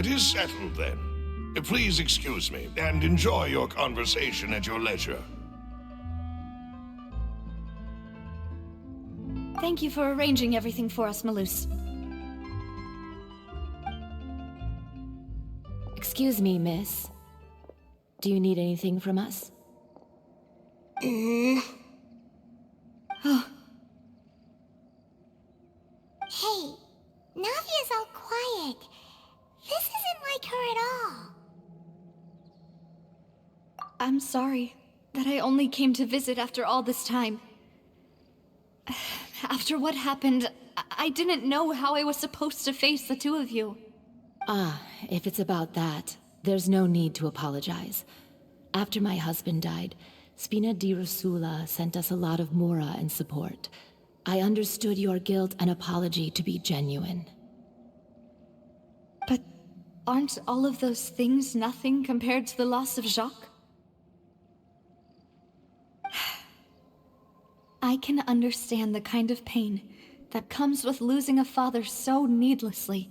It is settled then. Please excuse me, and enjoy your conversation at your leisure. Thank you for arranging everything for us, Malus. Excuse me, miss. Do you need anything from us? Hey, Navia's all quiet. This isn't like her at all. I'm sorry that I only came to visit after all this time. After what happened, I didn't know how I was supposed to face the two of you. If it's about that, there's no need to apologize. After my husband died, Spina di Rusula sent us a lot of mora and support. I understood your guilt and apology to be genuine. But aren't all of those things nothing compared to the loss of Jacques? I can understand the kind of pain that comes with losing a father so needlessly.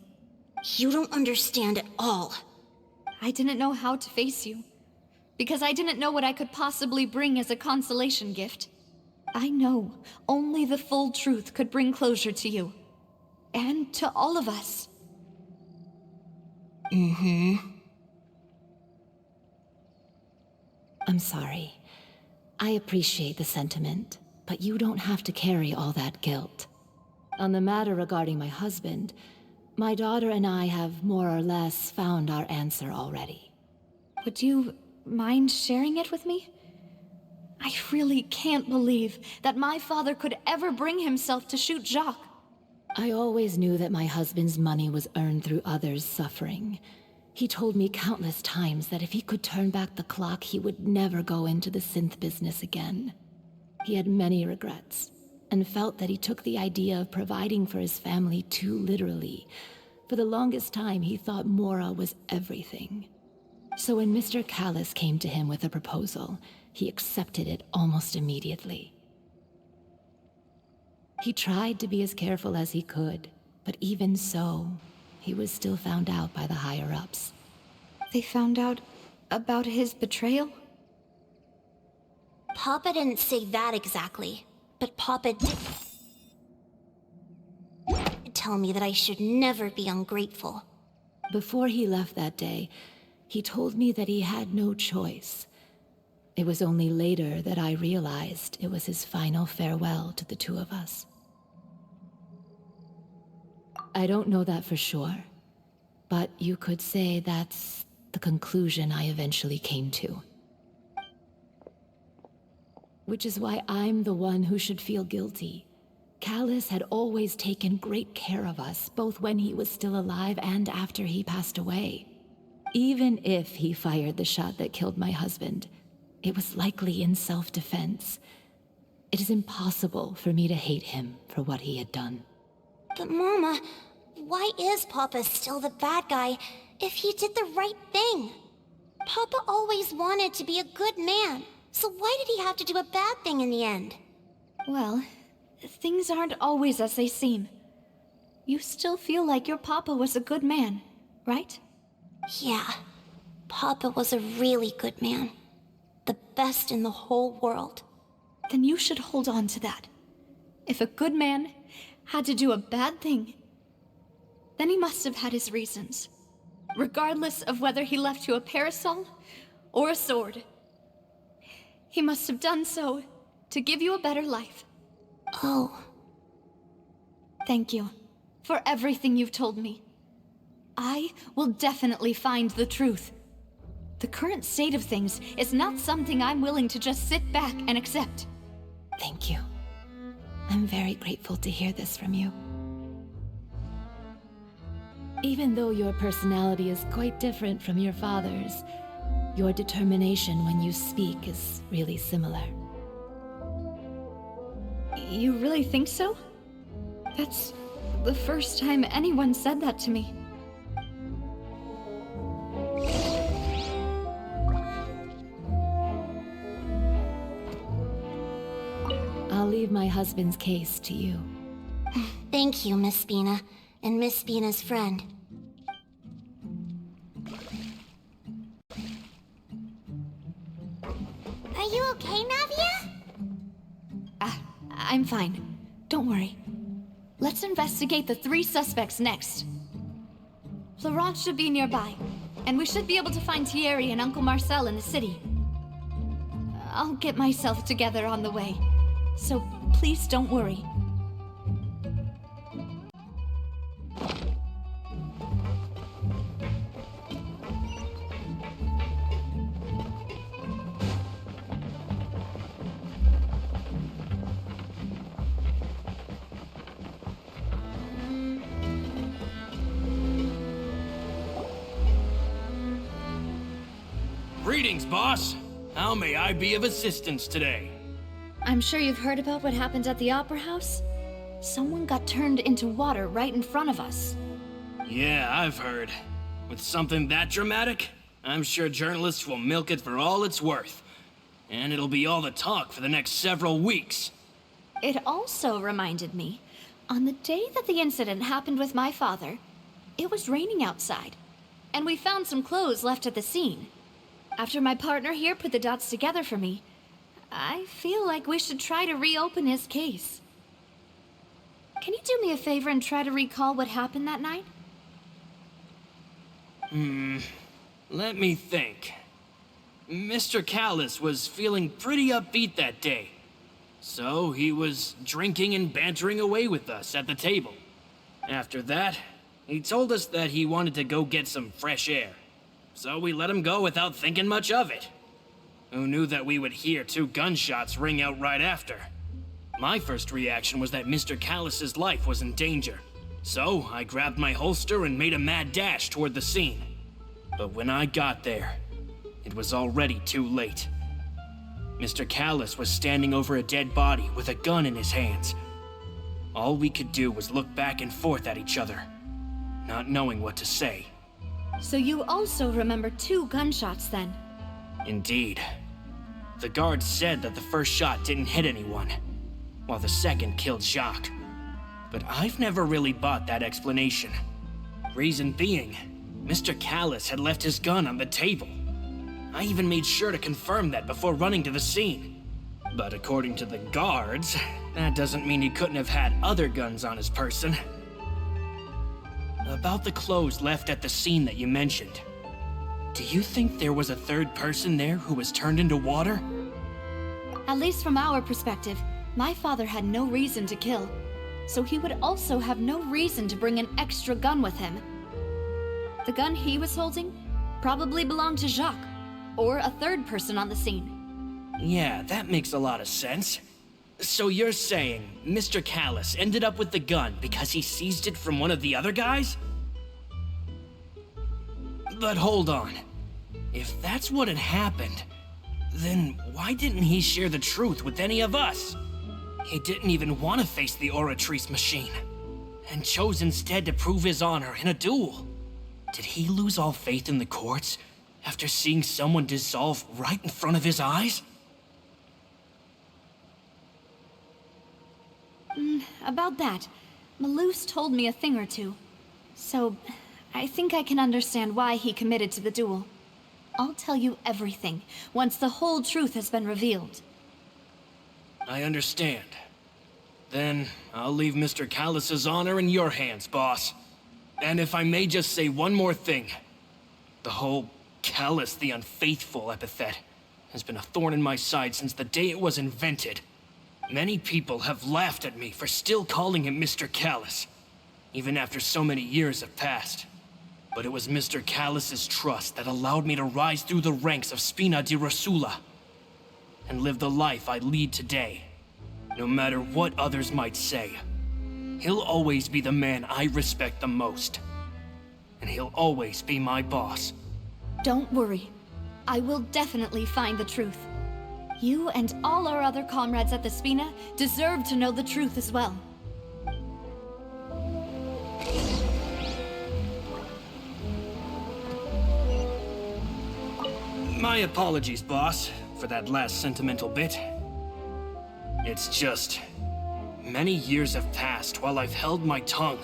You don't understand at all. I didn't know how to face you, because I didn't know what I could possibly bring as a consolation gift. I know only the full truth could bring closure to you, and to all of us. I'm sorry. I appreciate the sentiment, but you don't have to carry all that guilt. On the matter regarding my husband, my daughter and I have more or less found our answer already. Would you mind sharing it with me? I really can't believe that my father could ever bring himself to shoot Jacques. I always knew that my husband's money was earned through others' suffering. He told me countless times that if he could turn back the clock, he would never go into the synth business again. He had many regrets, and felt that he took the idea of providing for his family too literally. For the longest time, he thought Mora was everything. So when Mr. Callis came to him with a proposal, he accepted it almost immediately. He tried to be as careful as he could, but even so, he was still found out by the higher-ups. They found out about his betrayal? Papa didn't say that exactly, but Papa did tell me that I should never be ungrateful. Before he left that day, he told me that he had no choice. It was only later that I realized it was his final farewell to the two of us. I don't know that for sure, but you could say that's the conclusion I eventually came to. Which is why I'm the one who should feel guilty. Callis had always taken great care of us, both when he was still alive and after he passed away. Even if he fired the shot that killed my husband, it was likely in self-defense. It is impossible for me to hate him for what he had done. But Mama, why is Papa still the bad guy if he did the right thing? Papa always wanted to be a good man, so why did he have to do a bad thing in the end? Well, things aren't always as they seem. You still feel like your papa was a good man, right? Yeah, Papa was a really good man. The best in the whole world. Then you should hold on to that. If a good man had to do a bad thing, then he must have had his reasons. Regardless of whether he left you a parasol or a sword. He must have done so to give you a better life. Oh. Thank you for everything you've told me. I will definitely find the truth. The current state of things is not something I'm willing to just sit back and accept. Thank you. I'm very grateful to hear this from you. Even though your personality is quite different from your father's, your determination when you speak is really similar. You really think so? That's the first time anyone said that to me. I'll leave my husband's case to you. Thank you, Miss Spina, and Miss Spina's friend. you okay, Navia? I'm fine. Don't worry. Let's investigate the 3 suspects next. Florence should be nearby, and we should be able to find Thierry and Uncle Marcel in the city. I'll get myself together on the way, so please don't worry. Greetings, boss. How may I be of assistance today? I'm sure you've heard about what happened at the Opera House. Someone got turned into water right in front of us. Yeah, I've heard. With something that dramatic, I'm sure journalists will milk it for all it's worth. And it'll be all the talk for the next several weeks. It also reminded me, on the day that the incident happened with my father, it was raining outside, and we found some clothes left at the scene. After my partner here put the dots together for me, I feel like we should try to reopen his case. Can you do me a favor and try to recall what happened that night? Let me think. Mr. Callis was feeling pretty upbeat that day. So he was drinking and bantering away with us at the table. After that, he told us that he wanted to go get some fresh air. So we let him go without thinking much of it. Who knew that we would hear 2 gunshots ring out right after? My first reaction was that Mr. Callis's life was in danger. So I grabbed my holster and made a mad dash toward the scene. But when I got there, it was already too late. Mr. Callis was standing over a dead body with a gun in his hands. All we could do was look back and forth at each other, not knowing what to say. So you also remember 2 gunshots then? Indeed. The guard said that the first shot didn't hit anyone, while the second killed Jacques. But I've never really bought that explanation. Reason being, Mr. Callis had left his gun on the table. I even made sure to confirm that before running to the scene. But according to the guards, that doesn't mean he couldn't have had other guns on his person. About the clothes left at the scene that you mentioned. Do you think there was a 3rd person there who was turned into water? At least from our perspective, my father had no reason to kill, so he would also have no reason to bring an extra gun with him. The gun he was holding probably belonged to Jacques, or a 3rd person on the scene. Yeah, that makes a lot of sense. So you're saying Mr. Callis ended up with the gun because he seized it from one of the other guys? But hold on. If that's what had happened, then why didn't he share the truth with any of us? He didn't even want to face the Oratrice machine, and chose instead to prove his honor in a duel. Did he lose all faith in the courts after seeing someone dissolve right in front of his eyes? About that, Malus told me a thing or two. So, I think I can understand why he committed to the duel. I'll tell you everything, once the whole truth has been revealed. I understand. Then, I'll leave Mr. Callis's honor in your hands, boss. And if I may just say one more thing. The whole Callis the Unfaithful epithet has been a thorn in my side since the day it was invented. Many people have laughed at me for still calling him Mr. Callis, even after so many years have passed. But it was Mr. Callis's trust that allowed me to rise through the ranks of Spina di Rosula and live the life I lead today. No matter what others might say, he'll always be the man I respect the most. And he'll always be my boss. Don't worry. I will definitely find the truth. You and all our other comrades at the Spina deserve to know the truth as well. My apologies, boss, for that last sentimental bit. It's just... many years have passed while I've held my tongue.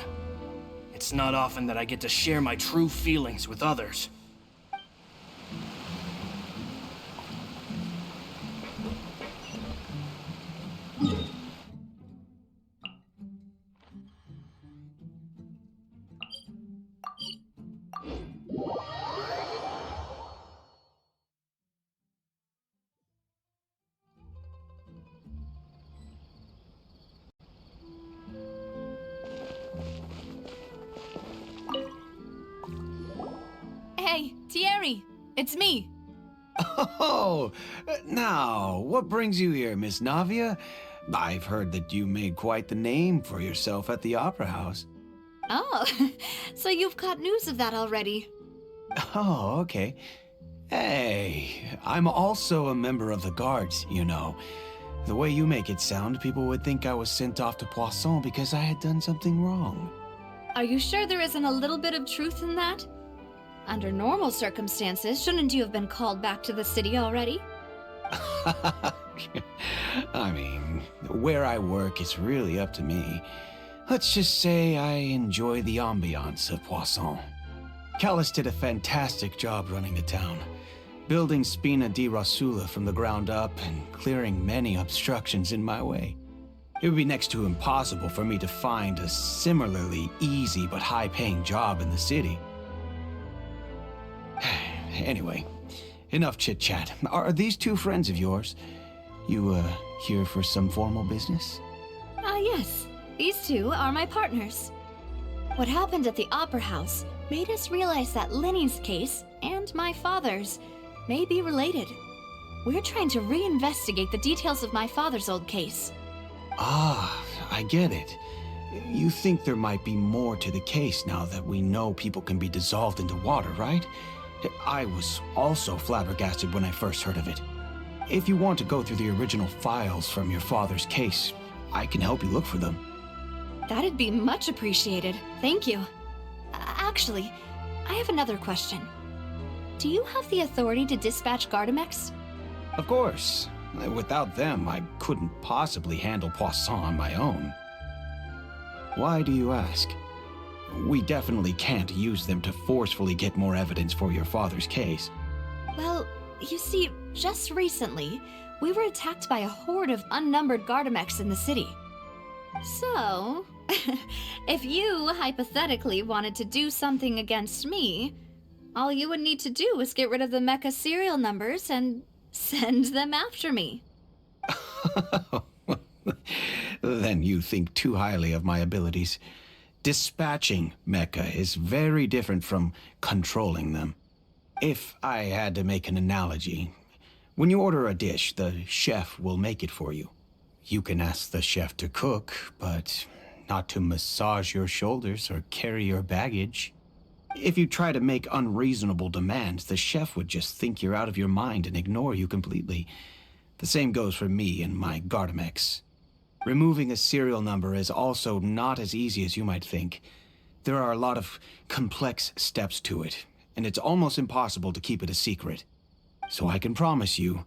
It's not often that I get to share my true feelings with others. it's me. Oh, now, what brings you here, Miss Navia? I've heard that you made quite the name for yourself at the Opera House. Oh, so you've got news of that already. Oh, okay. Hey, I'm also a member of the Guards, you know. The way you make it sound, people would think I was sent off to Poisson because I had done something wrong. Are you sure there isn't a little bit of truth in that? Under normal circumstances, shouldn't you have been called back to the city already? I mean, where I work is really up to me. Let's just say I enjoy the ambiance of Poisson. Callis did a fantastic job running the town, building Spina di Rosula from the ground up and clearing many obstructions in my way. It would be next to impossible for me to find a similarly easy but high-paying job in the city. Anyway, enough chit-chat. Are these two friends of yours? You, here for some formal business? Yes. These two are my partners. What happened at the Opera House made us realize that Lenny's case and my father's may be related. We're trying to reinvestigate the details of my father's old case. Ah, I get it. You think there might be more to the case now that we know people can be dissolved into water, right? I was also flabbergasted when I first heard of it. If you want to go through the original files from your father's case, I can help you look for them. That'd be much appreciated. Thank you. Actually, I have another question. Do you have the authority to dispatch Gardamex? Of course. Without them, I couldn't possibly handle Poisson on my own. Why do you ask? We definitely can't use them to forcefully get more evidence for your father's case. Well, you see, just recently, we were attacked by a horde of unnumbered Gardamex in the city. So, if you hypothetically wanted to do something against me, all you would need to do is get rid of the mecha serial numbers and send them after me. Then you think too highly of my abilities. Dispatching mecha is very different from controlling them. If I had to make an analogy, when you order a dish, the chef will make it for you. You can ask the chef to cook, but not to massage your shoulders or carry your baggage. If you try to make unreasonable demands, the chef would just think you're out of your mind and ignore you completely. The same goes for me and my Gardamex. Removing a serial number is also not as easy as you might think. There are a lot of complex steps to it, and it's almost impossible to keep it a secret. So I can promise you,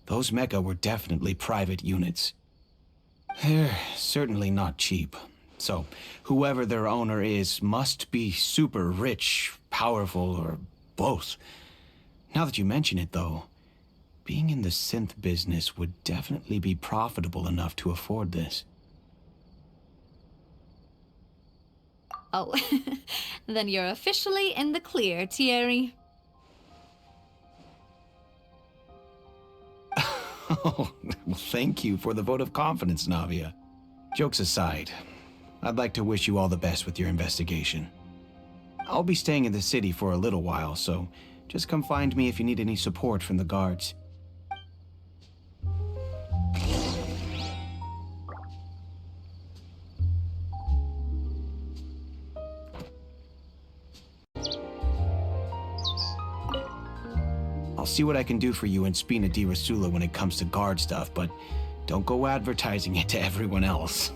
those mecha were definitely private units. They're certainly not cheap. So, whoever their owner is must be super rich, powerful, or both. Now that you mention it, though, being in the synth business would definitely be profitable enough to afford this. Oh, then you're officially in the clear, Thierry. Oh, well, thank you for the vote of confidence, Navia. Jokes aside, I'd like to wish you all the best with your investigation. I'll be staying in the city for a little while, so just come find me if you need any support from the guards. I'll see what I can do for you in Spina di Rosula when it comes to guard stuff, but don't go advertising it to everyone else.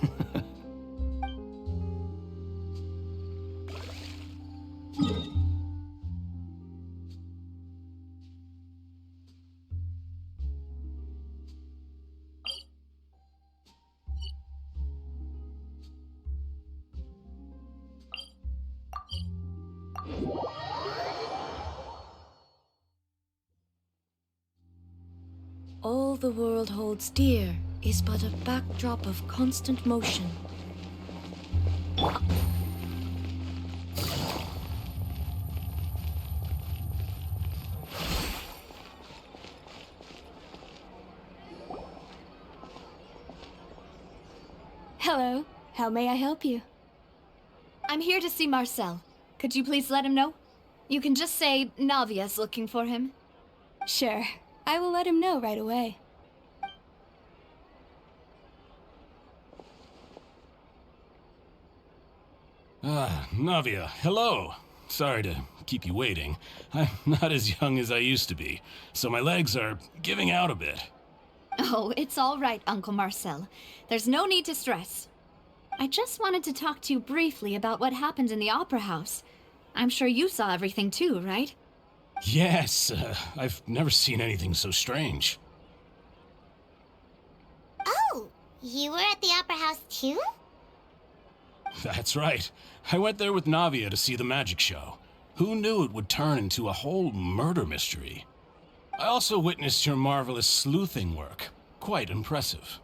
All the world holds dear is but a backdrop of constant motion. Hello. How may I help you? I'm here to see Marcel. Could you please let him know? You can just say Navia's looking for him. Sure, I will let him know right away. Navia, hello. Sorry to keep you waiting. I'm not as young as I used to be, so my legs are giving out a bit. Oh, it's all right, Uncle Marcel. There's no need to stress. I just wanted to talk to you briefly about what happened in the Opera House. I'm sure you saw everything too, right? Yes, I've never seen anything so strange. Oh, you were at the Opera House too? That's right. I went there with Navia to see the magic show. Who knew it would turn into a whole murder mystery? I also witnessed your marvelous sleuthing work. Quite impressive.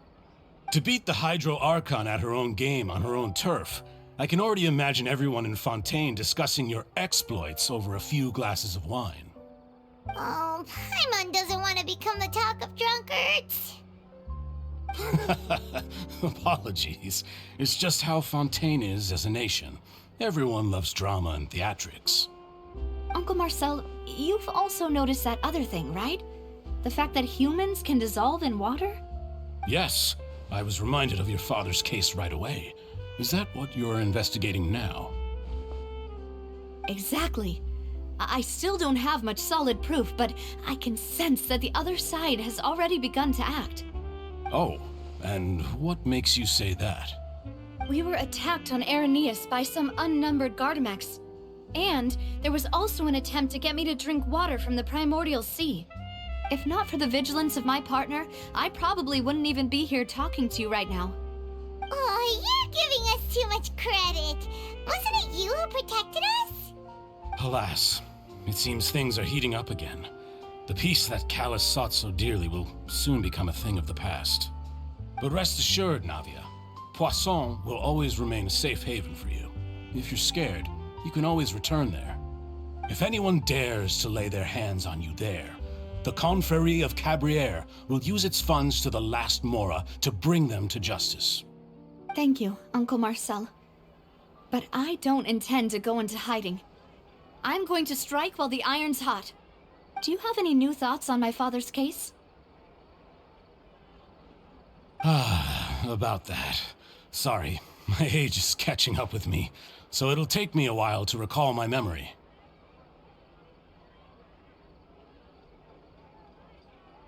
To beat the Hydro Archon at her own game on her own turf, I can already imagine everyone in Fontaine discussing your exploits over a few glasses of wine. Oh, Paimon doesn't want to become the talk of drunkards. Apologies. It's just how Fontaine is as a nation. Everyone loves drama and theatrics. Uncle Marcel, you've also noticed that other thing, right? The fact that humans can dissolve in water? Yes, I was reminded of your father's case right away. Is that what you're investigating now? Exactly. I still don't have much solid proof, but I can sense that the other side has already begun to act. Oh, and what makes you say that? We were attacked on Araneus by some unnumbered Gardamex. And there was also an attempt to get me to drink water from the primordial sea. If not for the vigilance of my partner, I probably wouldn't even be here talking to you right now. Oh, you're giving us too much credit. Wasn't it you who protected us? Alas, it seems things are heating up again. The peace that Callus sought so dearly will soon become a thing of the past. But rest assured, Navia, Poisson will always remain a safe haven for you. If you're scared, you can always return there. If anyone dares to lay their hands on you there, the Confrérie of Cabrières will use its funds to the last Mora to bring them to justice. Thank you, Uncle Marcel. But I don't intend to go into hiding. I'm going to strike while the iron's hot. Do you have any new thoughts on my father's case? About that. Sorry, my age is catching up with me, so it'll take me a while to recall my memory.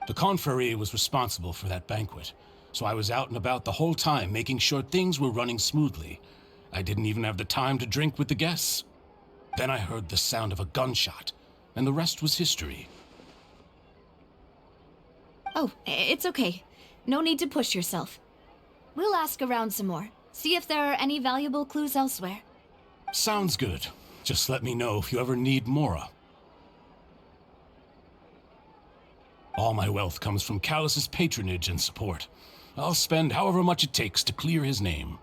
The Confrérie was responsible for that banquet, so I was out and about the whole time making sure things were running smoothly. I didn't even have the time to drink with the guests. Then I heard the sound of a gunshot, and the rest was history. Oh, it's okay. No need to push yourself. We'll ask around some more. See if there are any valuable clues elsewhere. Sounds good. Just let me know if you ever need Mora. All my wealth comes from Callus's patronage and support. I'll spend however much it takes to clear his name.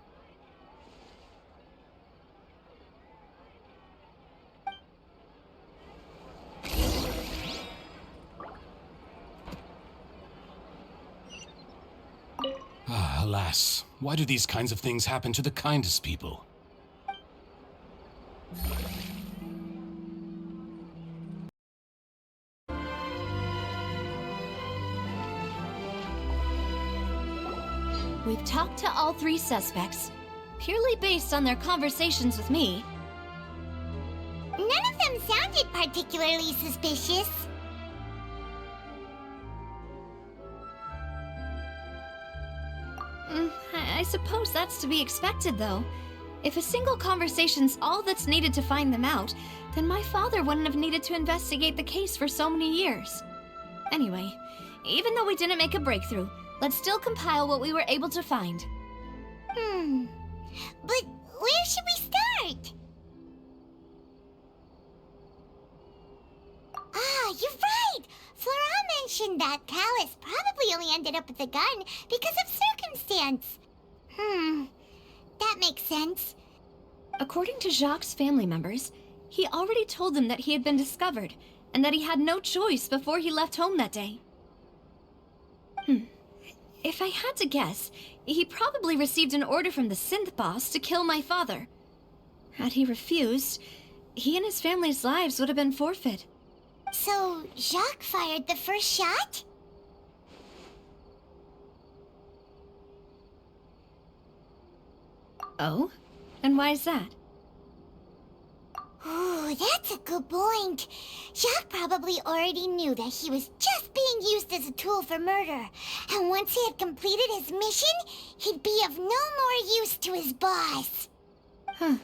Alas, why do these kinds of things happen to the kindest people? We've talked to all three suspects, purely based on their conversations with me. None of them sounded particularly suspicious. I suppose that's to be expected, though. If a single conversation's all that's needed to find them out, then my father wouldn't have needed to investigate the case for so many years. Anyway, even though we didn't make a breakthrough, let's still compile what we were able to find. But where should we start? Ah, you're right! Flora mentioned that Callus probably only ended up with the gun because of circumstance. That makes sense. According to Jacques' family members, he already told them that he had been discovered, and that he had no choice before he left home that day. If I had to guess, he probably received an order from the synth boss to kill my father. Had he refused, he and his family's lives would have been forfeit. So, Jacques fired the first shot? Oh? And why is that? Ooh, that's a good point. Jacques probably already knew that he was just being used as a tool for murder. And once he had completed his mission, he'd be of no more use to his boss. Huh.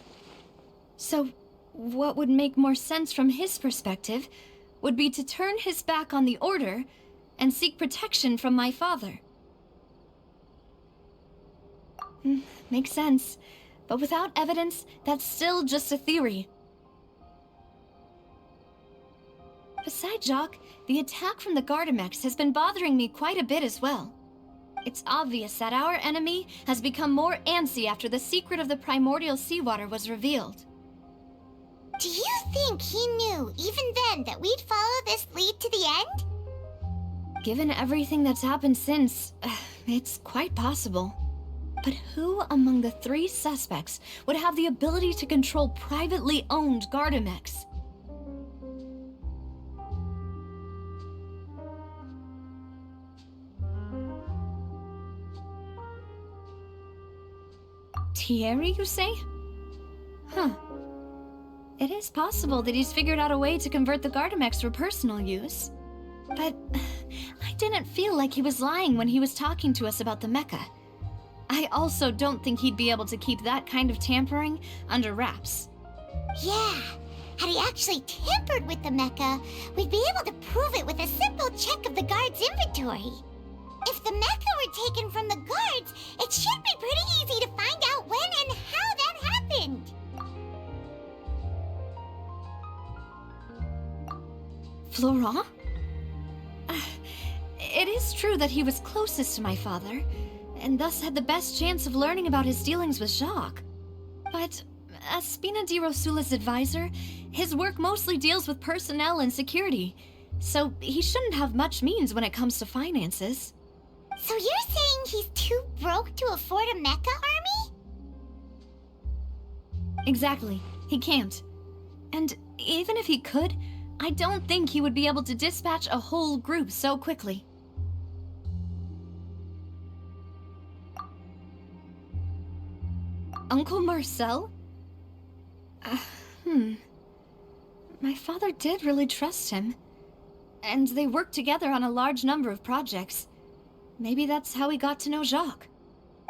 So, what would make more sense from his perspective would be to turn his back on the Order and seek protection from my father. Makes sense. But without evidence, that's still just a theory. Besides Jacques, the attack from the Gardamex has been bothering me quite a bit as well. It's obvious that our enemy has become more antsy after the secret of the primordial seawater was revealed. Do you think he knew, even then, that we'd follow this lead to the end? Given everything that's happened since, it's quite possible. But who among the 3 suspects would have the ability to control privately owned Gardamex? Thierry, you say? Huh. It is possible that he's figured out a way to convert the Gardamex for personal use. But I didn't feel like he was lying when he was talking to us about the mecha. I also don't think he'd be able to keep that kind of tampering under wraps. Yeah, had he actually tampered with the mecha, we'd be able to prove it with a simple check of the guard's inventory. If the mecha were taken from the guards, it should be pretty easy to find out when and how that happened. Florent? It is true that he was closest to my father, and thus had the best chance of learning about his dealings with Jacques. But as Spina di Rosula's advisor, his work mostly deals with personnel and security, so he shouldn't have much means when it comes to finances. So you're saying he's too broke to afford a mecha army? Exactly. He can't. And even if he could, I don't think he would be able to dispatch a whole group so quickly. Uncle Marcel? My father did really trust him. And they worked together on a large number of projects. Maybe that's how he got to know Jacques.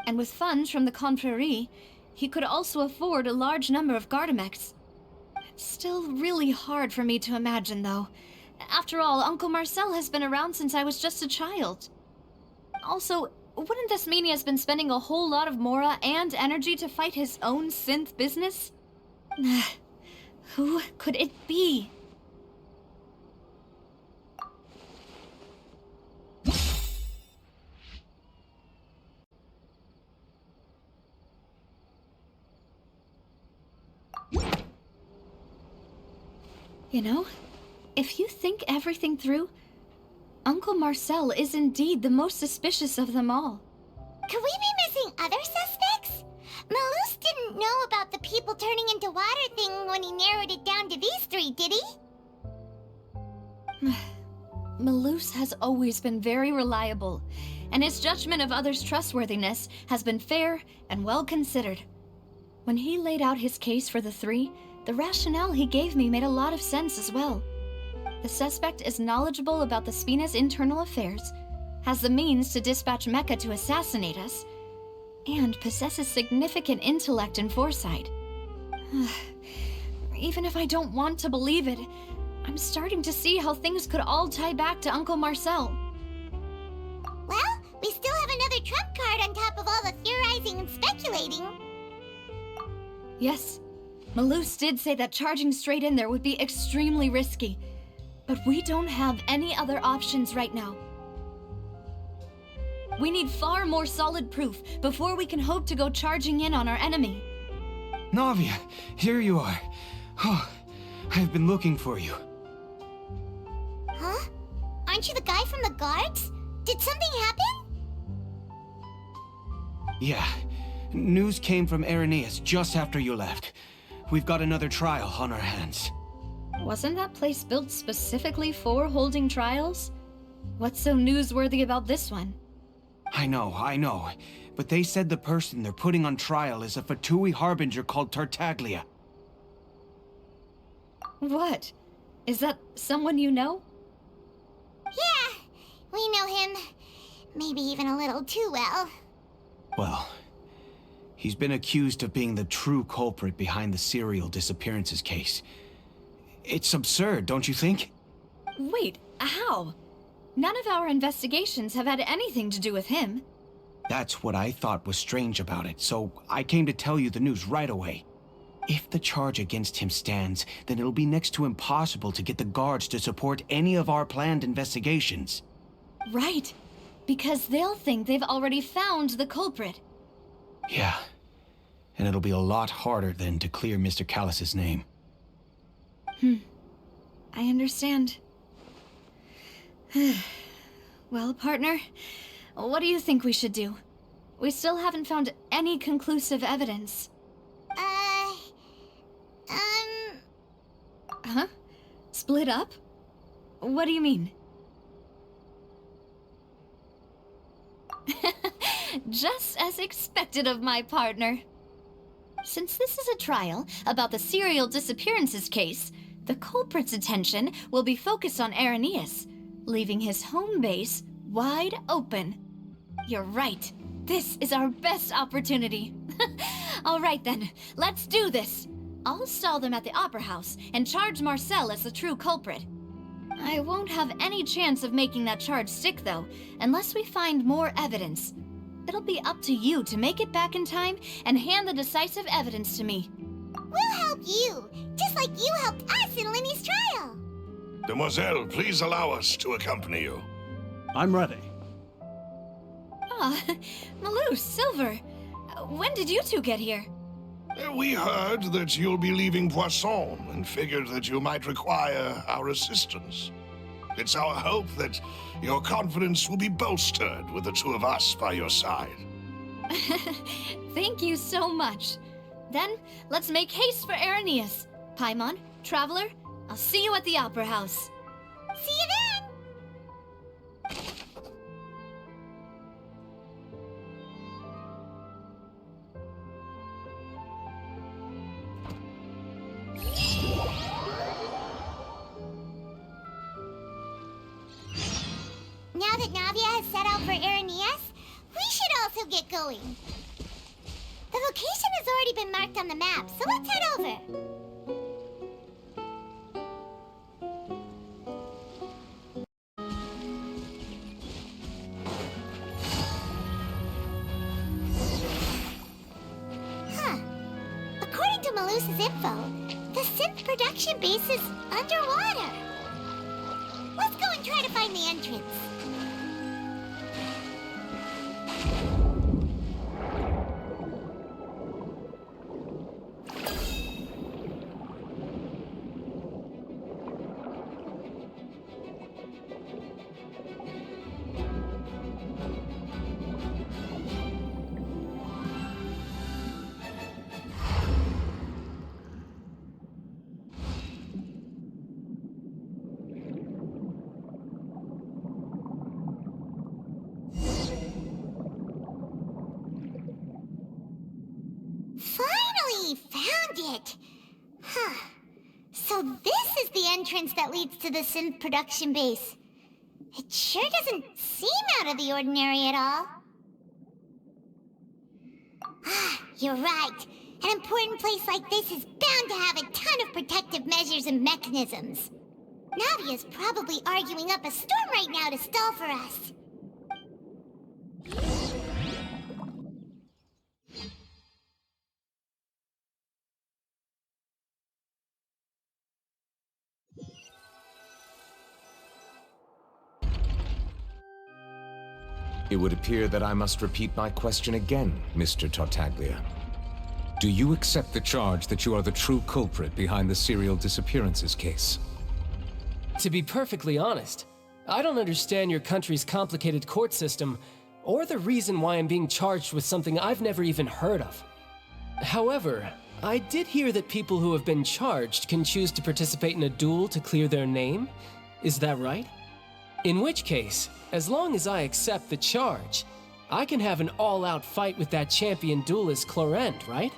And with funds from the Confrérie, he could also afford a large number of Gardamex. It's still really hard for me to imagine, though. After all, Uncle Marcel has been around since I was just a child. Also, wouldn't this mean he has been spending a whole lot of mora and energy to fight his own synth business? Who could it be? You know, if you think everything through, Uncle Marcel is indeed the most suspicious of them all. Could we be missing other suspects? Malus didn't know about the people turning into water thing when he narrowed it down to these 3, did he? Malus has always been very reliable, and his judgment of others' trustworthiness has been fair and well considered. When he laid out his case for the 3, the rationale he gave me made a lot of sense as well. The suspect is knowledgeable about the Spina's internal affairs, has the means to dispatch Mecha to assassinate us, and possesses significant intellect and foresight. Even if I don't want to believe it, I'm starting to see how things could all tie back to Uncle Marcel. Well, we still have another trump card on top of all the theorizing and speculating. Yes, Malus did say that charging straight in there would be extremely risky, but we don't have any other options right now. We need far more solid proof before we can hope to go charging in on our enemy. Navia, here you are. Oh, I've been looking for you. Huh? Aren't you the guy from the guards? Did something happen? Yeah. News came from Irenaeus just after you left. we've got another trial on our hands. Wasn't that place built specifically for holding trials? What's so newsworthy about this one? I know. But they said the person they're putting on trial is a Fatui harbinger called Tartaglia. What? Is that someone you know? Yeah, we know him. Maybe even a little too well. Well, he's been accused of being the true culprit behind the serial disappearances case. It's absurd, don't you think? Wait, how? None of our investigations have had anything to do with him. That's what I thought was strange about it, so I came to tell you the news right away. If the charge against him stands, then it'll be next to impossible to get the guards to support any of our planned investigations. Right, because they'll think they've already found the culprit. Yeah, and it'll be a lot harder then to clear Mr. Callus's name. I understand. Well, partner, what do you think we should do? We still haven't found any conclusive evidence. Huh? Split up? What do you mean? Just as expected of my partner. Since this is a trial about the serial disappearances case, the culprit's attention will be focused on Irenaeus, leaving his home base wide open. You're right. This is our best opportunity. All right then, let's do this. I'll stall them at the Opera House and charge Marcel as the true culprit. I won't have any chance of making that charge stick, though, unless we find more evidence. It'll be up to you to make it back in time and hand the decisive evidence to me. We'll help you, just like you helped us in Linny's trial. Demoiselle, please allow us to accompany you. I'm ready. Ah, Malou, Silver, when did you two get here? We heard that you'll be leaving Poisson and figured that you might require our assistance. It's our hope that your confidence will be bolstered with the two of us by your side. Thank you so much. Then, let's make haste for Irenaeus. Paimon, Traveler, I'll see you at the Opera House. See you then! Now that Navia has set out for Irenaeus, we should also get going. The location has already been marked on the map, so let's head over. According to Malusa's info, the synth production base is underwater. Let's go and try to find the entrance. Finally found it! Huh. So this is the entrance that leads to the synth production base. It sure doesn't seem out of the ordinary at all. You're right. An important place like this is bound to have a ton of protective measures and mechanisms. Navia's probably arguing up a storm right now to stall for us. It would appear that I must repeat my question again, Mr. Tartaglia. Do you accept the charge that you are the true culprit behind the serial disappearances case? To be perfectly honest, I don't understand your country's complicated court system, or the reason why I'm being charged with something I've never even heard of. However, I did hear that people who have been charged can choose to participate in a duel to clear their name. Is that right? In which case, as long as I accept the charge, I can have an all-out fight with that champion duelist Clorent, right?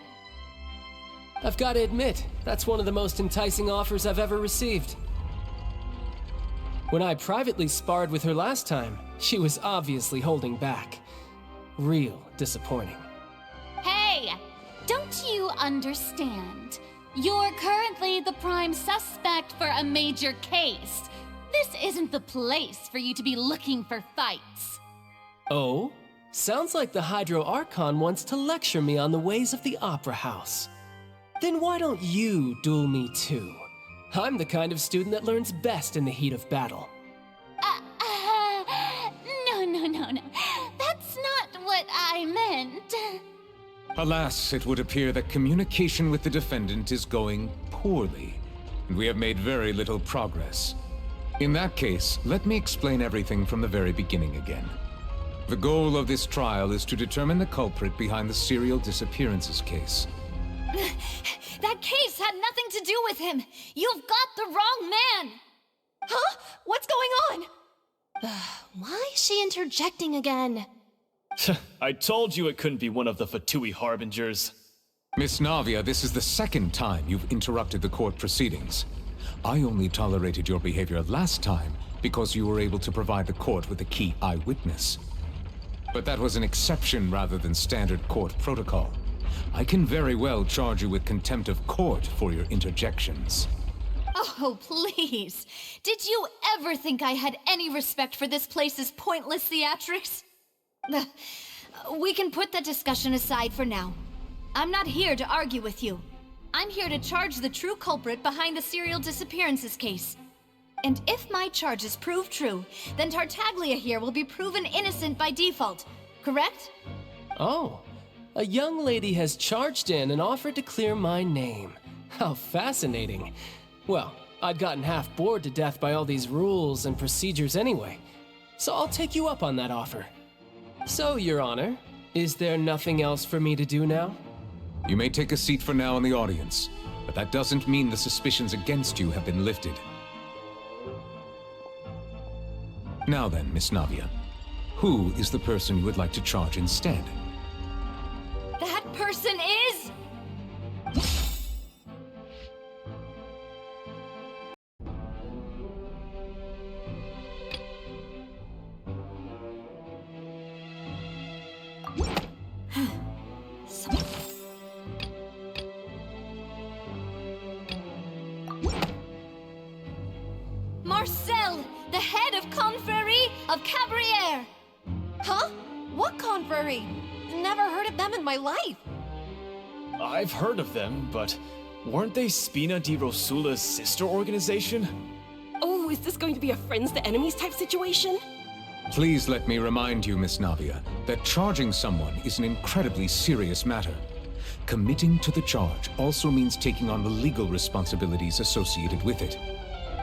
I've got to admit, that's one of the most enticing offers I've ever received. When I privately sparred with her last time, she was obviously holding back. Real disappointing. Hey! Don't you understand? You're currently the prime suspect for a major case. This isn't the place for you to be looking for fights. Oh? Sounds like the Hydro Archon wants to lecture me on the ways of the Opera House. Then why don't you duel me too? I'm the kind of student that learns best in the heat of battle. No. That's not what I meant. Alas, it would appear that communication with the defendant is going poorly, and we have made very little progress. In that case, let me explain everything from the very beginning again. The goal of this trial is to determine the culprit behind the serial disappearances case. That case had nothing to do with him. You've got the wrong man. Huh? What's going on? Why is she interjecting again? I told you it couldn't be one of the Fatui Harbingers. Miss Navia, this is the second time you've interrupted the court proceedings. I only tolerated your behavior last time because you were able to provide the court with a key eyewitness. But that was an exception rather than standard court protocol. I can very well charge you with contempt of court for your interjections. Oh, please. Did you ever think I had any respect for this place's pointless theatrics? We can put that discussion aside for now. I'm not here to argue with you. I'm here to charge the true culprit behind the serial disappearances case. And if my charges prove true, then Tartaglia here will be proven innocent by default, correct? Oh, a young lady has charged in and offered to clear my name. How fascinating. Well, I'd gotten half bored to death by all these rules and procedures anyway, so I'll take you up on that offer. So, Your Honor, is there nothing else for me to do now? You may take a seat for now in the audience, but that doesn't mean the suspicions against you have been lifted. Now then, Miss Navia, who is the person you would like to charge instead? That person is... Marcel, the head of Confrérie of Cabrières! Huh? What confrérie? Never heard of them in my life. I've heard of them, but weren't they Spina di Rosula's sister organization? Oh, is this going to be a friends to enemies type situation? Please let me remind you, Miss Navia, that charging someone is an incredibly serious matter. Committing to the charge also means taking on the legal responsibilities associated with it.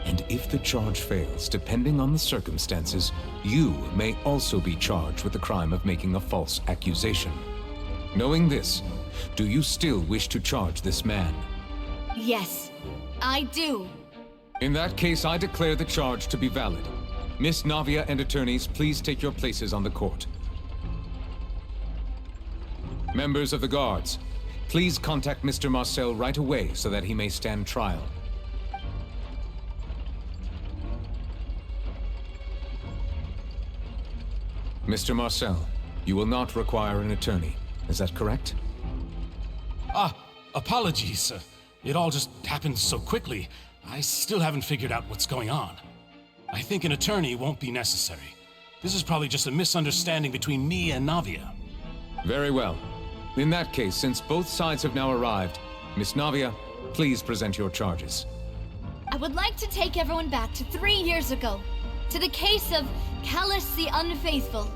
And if the charge fails, depending on the circumstances, you may also be charged with the crime of making a false accusation. Knowing this, do you still wish to charge this man? Yes, I do. In that case, I declare the charge to be valid. Miss Navia and attorneys, please take your places on the court. Members of the guards, please contact Mr. Marcel right away so that he may stand trial. Mr. Marcel, you will not require an attorney. Is that correct? Apologies. It all just happened so quickly. I still haven't figured out what's going on. I think an attorney won't be necessary. This is probably just a misunderstanding between me and Navia. Very well. In that case, since both sides have now arrived, Miss Navia, please present your charges. I would like to take everyone back to 3 years ago, to the case of Callus the Unfaithful.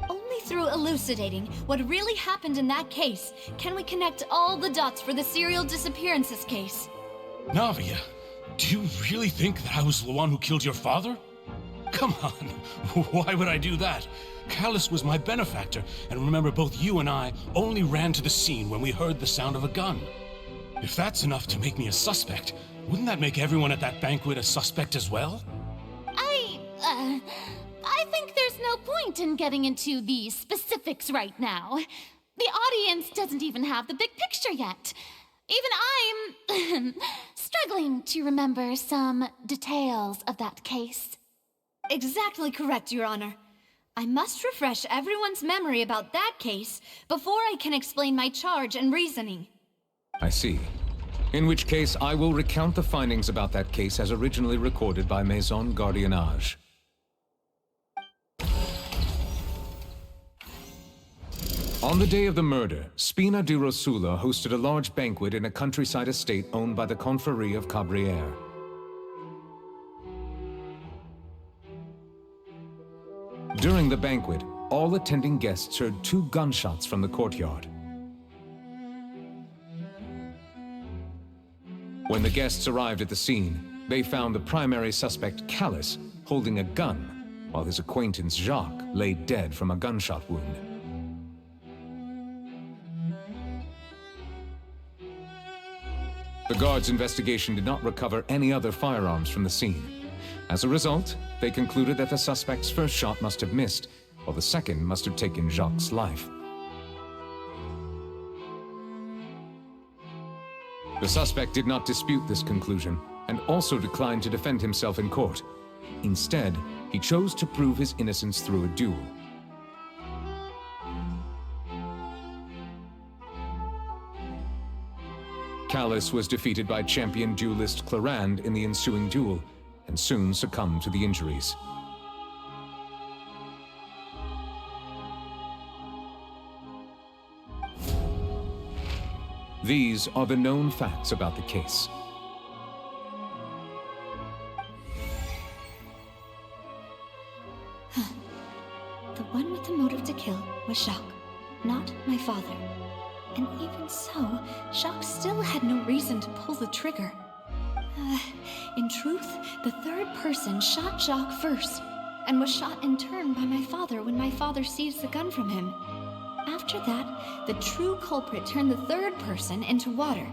Only through elucidating what really happened in that case can we connect all the dots for the serial disappearances case. Navia, do you really think that I was the one who killed your father? Come on, why would I do that? Callus was my benefactor, and remember both you and I only ran to the scene when we heard the sound of a gun. If that's enough to make me a suspect, wouldn't that make everyone at that banquet a suspect as well? I think there's no point in getting into the specifics right now. The audience doesn't even have the big picture yet. Even I'm struggling to remember some details of that case. Exactly correct, Your Honor. I must refresh everyone's memory about that case before I can explain my charge and reasoning. I see. In which case, I will recount the findings about that case as originally recorded by Maison Gardiennage. On the day of the murder, Spina di Rosula hosted a large banquet in a countryside estate owned by the Confrérie of Cabrières. During the banquet, all attending guests heard 2 gunshots from the courtyard. When the guests arrived at the scene, they found the primary suspect, Callus, holding a gun, while his acquaintance, Jacques, lay dead from a gunshot wound. The guards' investigation did not recover any other firearms from the scene. As a result, they concluded that the suspect's first shot must have missed, while the second must have taken Jacques' life. The suspect did not dispute this conclusion, and also declined to defend himself in court. Instead, he chose to prove his innocence through a duel. Callus was defeated by champion duelist Clarande in the ensuing duel, and soon succumbed to the injuries. These are the known facts about the case. The one with the motive to kill was Jacques, not my father. And even so, Jacques still had no reason to pull the trigger. In truth, the third person shot Jacques first, and was shot in turn by my father when my father seized the gun from him. After that, the true culprit turned the third person into water,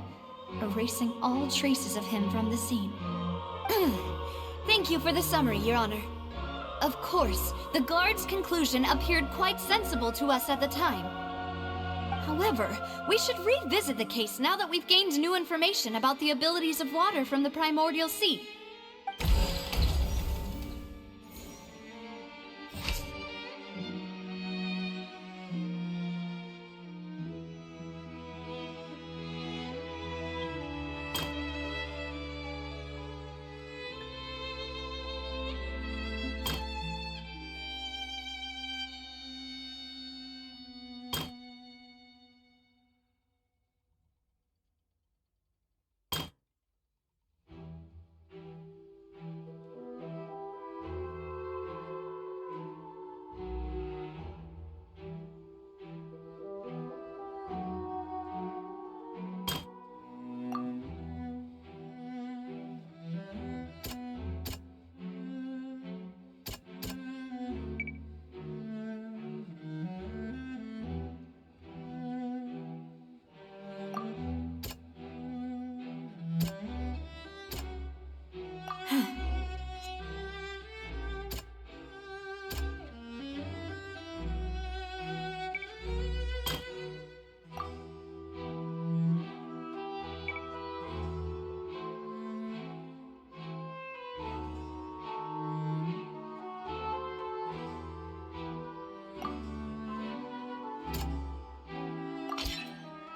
erasing all traces of him from the scene. Thank you for the summary, Your Honor. Of course, the guard's conclusion appeared quite sensible to us at the time. However, we should revisit the case now that we've gained new information about the abilities of water from the primordial sea.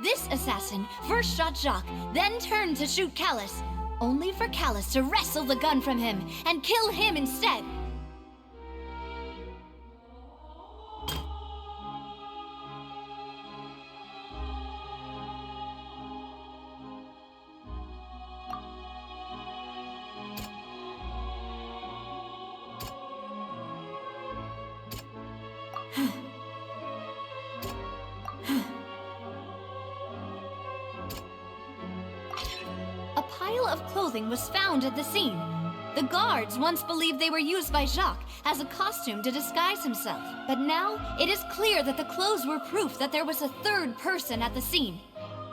This assassin first shot Jacques, then turned to shoot Callus, only for Callus to wrestle the gun from him and kill him instead. Was found at the scene. The guards once believed they were used by Jacques as a costume to disguise himself, but now it is clear that the clothes were proof that there was a third person at the scene.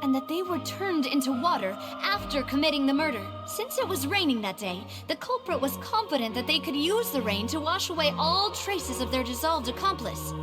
and that they were turned into water after committing the murder. Since it was raining that day, the culprit was confident that they could use the rain to wash away all traces of their dissolved accomplice.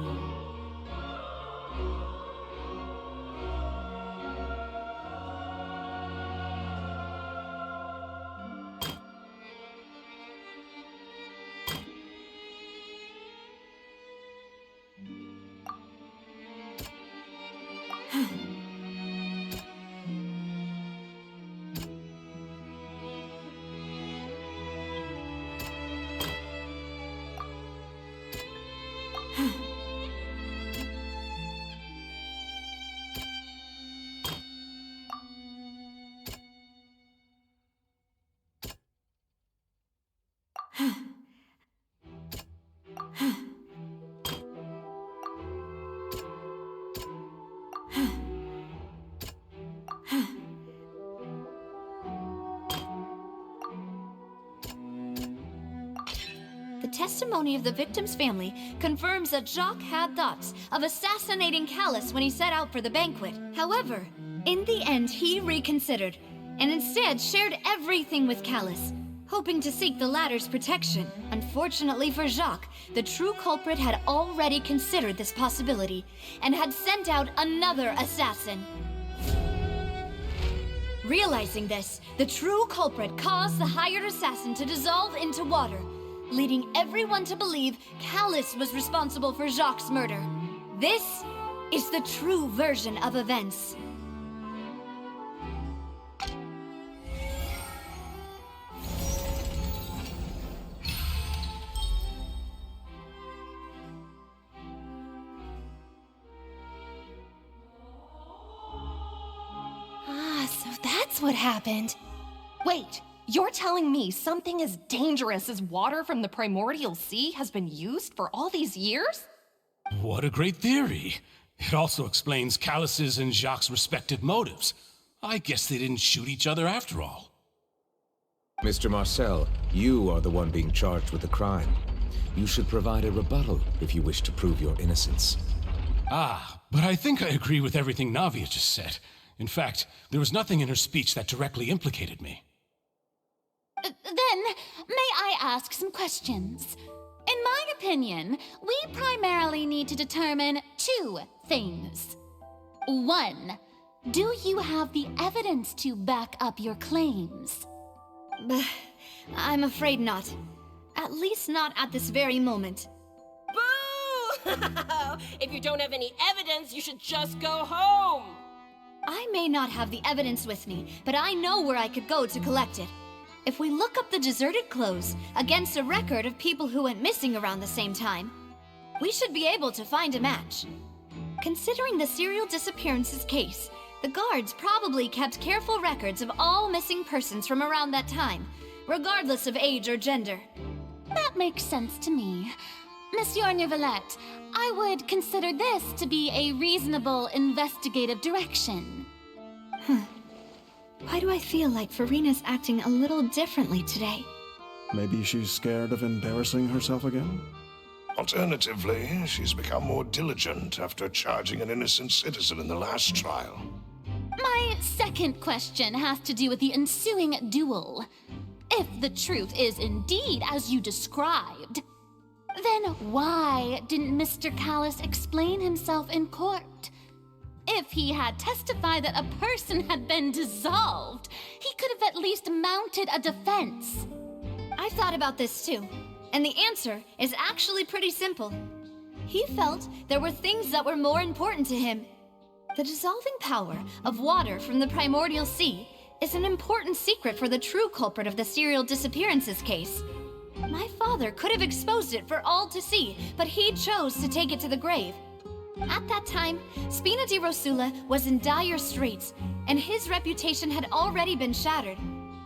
The testimony of the victim's family confirms that Jacques had thoughts of assassinating Callus when he set out for the banquet. However, in the end, he reconsidered, and instead shared everything with Callus, hoping to seek the latter's protection. Unfortunately for Jacques, the true culprit had already considered this possibility, and had sent out another assassin. Realizing this, the true culprit caused the hired assassin to dissolve into water, leading everyone to believe Callus was responsible for Jacques' murder. This is the true version of events. So that's what happened. Wait, you're telling me something as dangerous as water from the primordial sea has been used for all these years? What a great theory. It also explains Callus's and Jacques' respective motives. I guess they didn't shoot each other after all. Mr. Marcel, you are the one being charged with the crime. You should provide a rebuttal if you wish to prove your innocence. Ah, but I think I agree with everything Navia just said. In fact, there was nothing in her speech that directly implicated me. Then, may I ask some questions? In my opinion, we primarily need to determine two things. One, do you have the evidence to back up your claims? I'm afraid not. At least not at this very moment. Boo! If you don't have any evidence, you should just go home! I may not have the evidence with me, but I know where I could go to collect it. If we look up the deserted clothes against a record of people who went missing around the same time, we should be able to find a match. Considering the serial disappearances case, the guards probably kept careful records of all missing persons from around that time, regardless of age or gender. That makes sense to me. Monsieur Neuvillette, I would consider this to be a reasonable investigative direction. Why do I feel like Farina's acting a little differently today? Maybe she's scared of embarrassing herself again? Alternatively, she's become more diligent after charging an innocent citizen in the last trial. My second question has to do with the ensuing duel. If the truth is indeed as you described, then why didn't Mr. Callus explain himself in court? If he had testified that a person had been dissolved, he could have at least mounted a defense. I've thought about this too, and the answer is actually pretty simple. He felt there were things that were more important to him. The dissolving power of water from the primordial sea is an important secret for the true culprit of the serial disappearances case. My father could have exposed it for all to see, but he chose to take it to the grave. At that time, Spina di Rosula was in dire straits, and his reputation had already been shattered.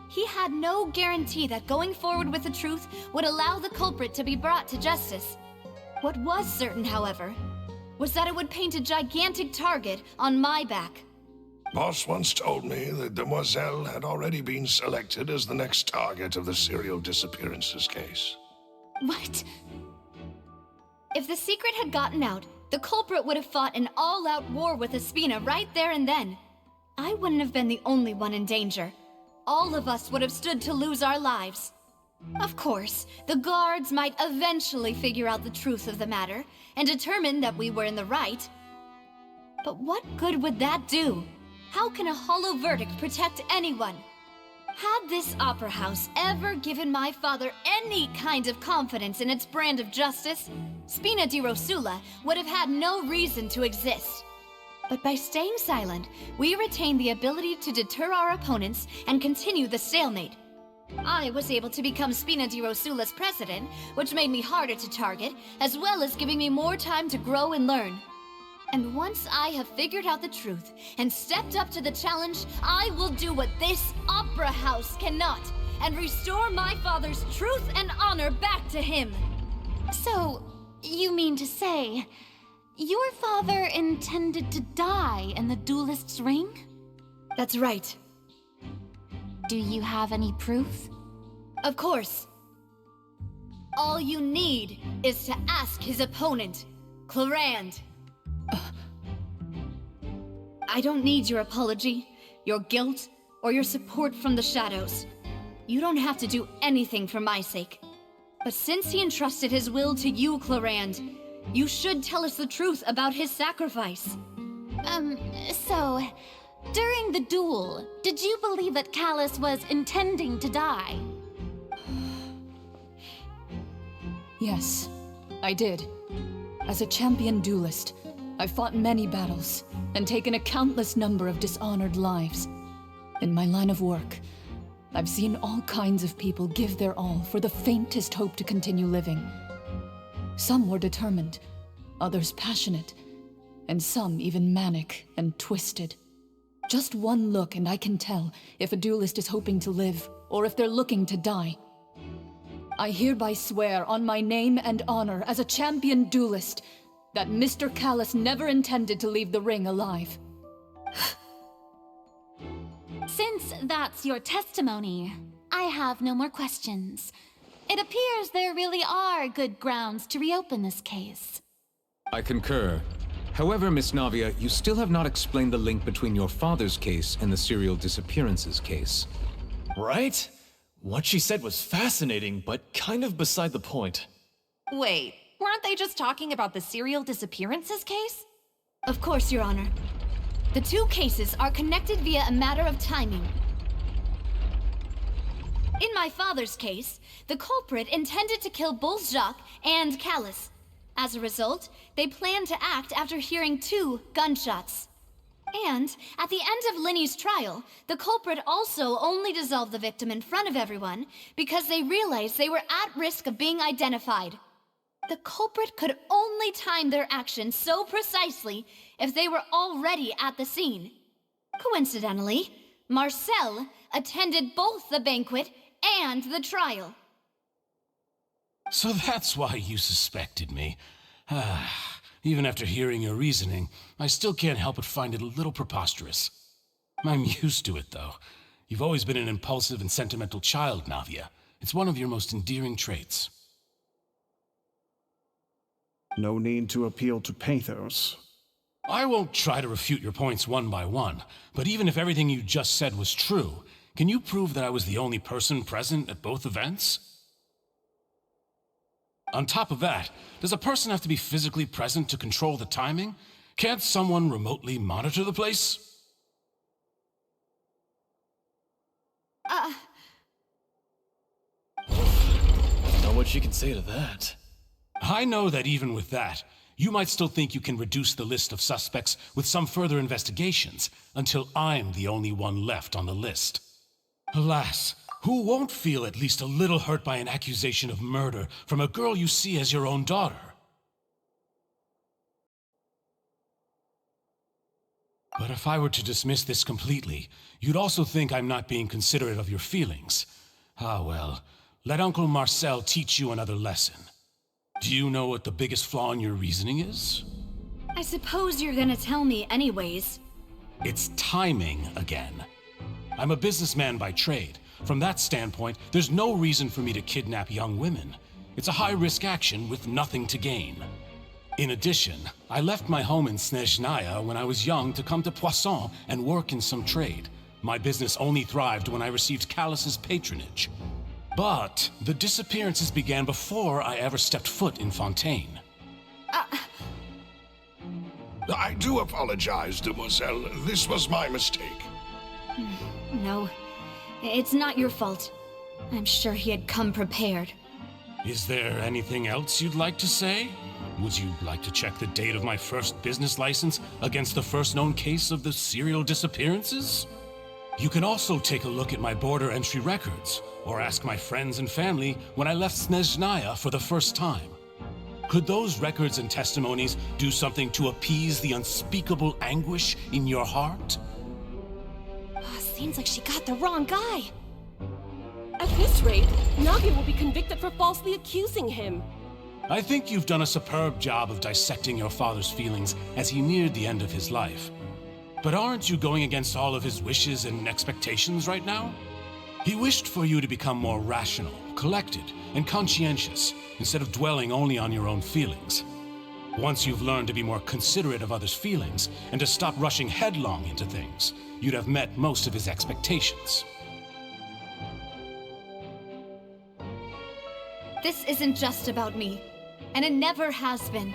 He had no guarantee that going forward with the truth would allow the culprit to be brought to justice. What was certain, however, was that it would paint a gigantic target on my back. Boss once told me that Demoiselle had already been selected as the next target of the serial disappearances case. What? If the secret had gotten out, the culprit would have fought an all-out war with Espina right there and then. I wouldn't have been the only one in danger. All of us would have stood to lose our lives. Of course, the guards might eventually figure out the truth of the matter and determine that we were in the right. But what good would that do? How can a hollow verdict protect anyone? Had this opera house ever given my father any kind of confidence in its brand of justice, Spina di Rosula would have had no reason to exist. But by staying silent, we retain the ability to deter our opponents and continue the stalemate. I was able to become Spina di Rosula's president, which made me harder to target, as well as giving me more time to grow and learn. And once I have figured out the truth and stepped up to the challenge, I will do what this opera house cannot, and restore my father's truth and honor back to him. So, you mean to say, your father intended to die in the duelist's ring? That's right. Do you have any proof? Of course. All you need is to ask his opponent, Clarand. I don't need your apology, your guilt, or your support from the shadows. You don't have to do anything for my sake. But since he entrusted his will to you, Clarand, you should tell us the truth about his sacrifice. So, during the duel, did you believe that Callus was intending to die? Yes, I did. As a champion duelist, I've fought many battles and taken a countless number of dishonored lives. In my line of work, I've seen all kinds of people give their all for the faintest hope to continue living. Some were determined, others passionate, and some even manic and twisted. Just one look and I can tell if a duelist is hoping to live or if they're looking to die. I hereby swear on my name and honor as a champion duelist that Mr. Callus never intended to leave the ring alive. Since that's your testimony, I have no more questions. It appears there really are good grounds to reopen this case. I concur. However, Miss Navia, you still have not explained the link between your father's case and the serial disappearances case. Right? What she said was fascinating, but kind of beside the point. Wait, weren't they just talking about the serial disappearances case? Of course, Your Honor. The two cases are connected via a matter of timing. In my father's case, the culprit intended to kill both Jacques and Callus. As a result, they planned to act after hearing 2 gunshots. And, at the end of Linny's trial, the culprit also only dissolved the victim in front of everyone because they realized they were at risk of being identified. The culprit could only time their actions so precisely if they were already at the scene. Coincidentally, Marcel attended both the banquet and the trial. So that's why you suspected me. Even after hearing your reasoning, I still can't help but find it a little preposterous. I'm used to it, though. You've always been an impulsive and sentimental child, Navia. It's one of your most endearing traits. No need to appeal to pathos. I won't try to refute your points one by one, but even if everything you just said was true, can you prove that I was the only person present at both events? On top of that, does a person have to be physically present to control the timing? Can't someone remotely monitor the place? Know what she can say to that. I know that even with that, you might still think you can reduce the list of suspects with some further investigations until I'm the only one left on the list. Alas, who won't feel at least a little hurt by an accusation of murder from a girl you see as your own daughter? But if I were to dismiss this completely, you'd also think I'm not being considerate of your feelings. Ah well, let Uncle Marcel teach you another lesson. Do you know what the biggest flaw in your reasoning is? I suppose you're gonna tell me anyways. It's timing again. I'm a businessman by trade. From that standpoint, there's no reason for me to kidnap young women. It's a high-risk action with nothing to gain. In addition, I left my home in Snezhnaya when I was young to come to Poisson and work in some trade. My business only thrived when I received Callus's patronage. But the disappearances began before I ever stepped foot in Fontaine. I do apologize, demoiselle. This was my mistake. No, it's not your fault. I'm sure he had come prepared. Is there anything else you'd like to say? Would you like to check the date of my first business license against the first known case of the serial disappearances? You can also take a look at my border entry records, or ask my friends and family when I left Snezhnaya for the first time. Could those records and testimonies do something to appease the unspeakable anguish in your heart? Seems like she got the wrong guy. At this rate, Navia will be convicted for falsely accusing him. I think you've done a superb job of dissecting your father's feelings as he neared the end of his life. But aren't you going against all of his wishes and expectations right now? He wished for you to become more rational, collected, and conscientious, instead of dwelling only on your own feelings. Once you've learned to be more considerate of others' feelings, and to stop rushing headlong into things, you'd have met most of his expectations. This isn't just about me, and it never has been.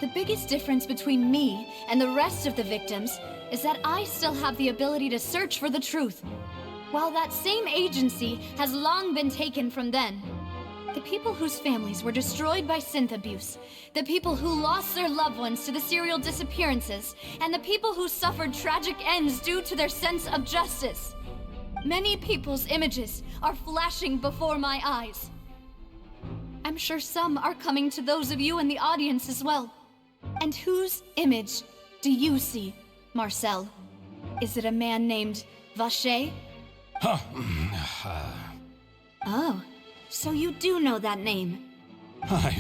The biggest difference between me and the rest of the victims is that I still have the ability to search for the truth, while that same agency has long been taken from them. The people whose families were destroyed by synth abuse, the people who lost their loved ones to the serial disappearances, and the people who suffered tragic ends due to their sense of justice. Many people's images are flashing before my eyes. I'm sure some are coming to those of you in the audience as well. And whose image do you see, Marcel? Is it a man named Vacher? Oh, so you do know that name. I'm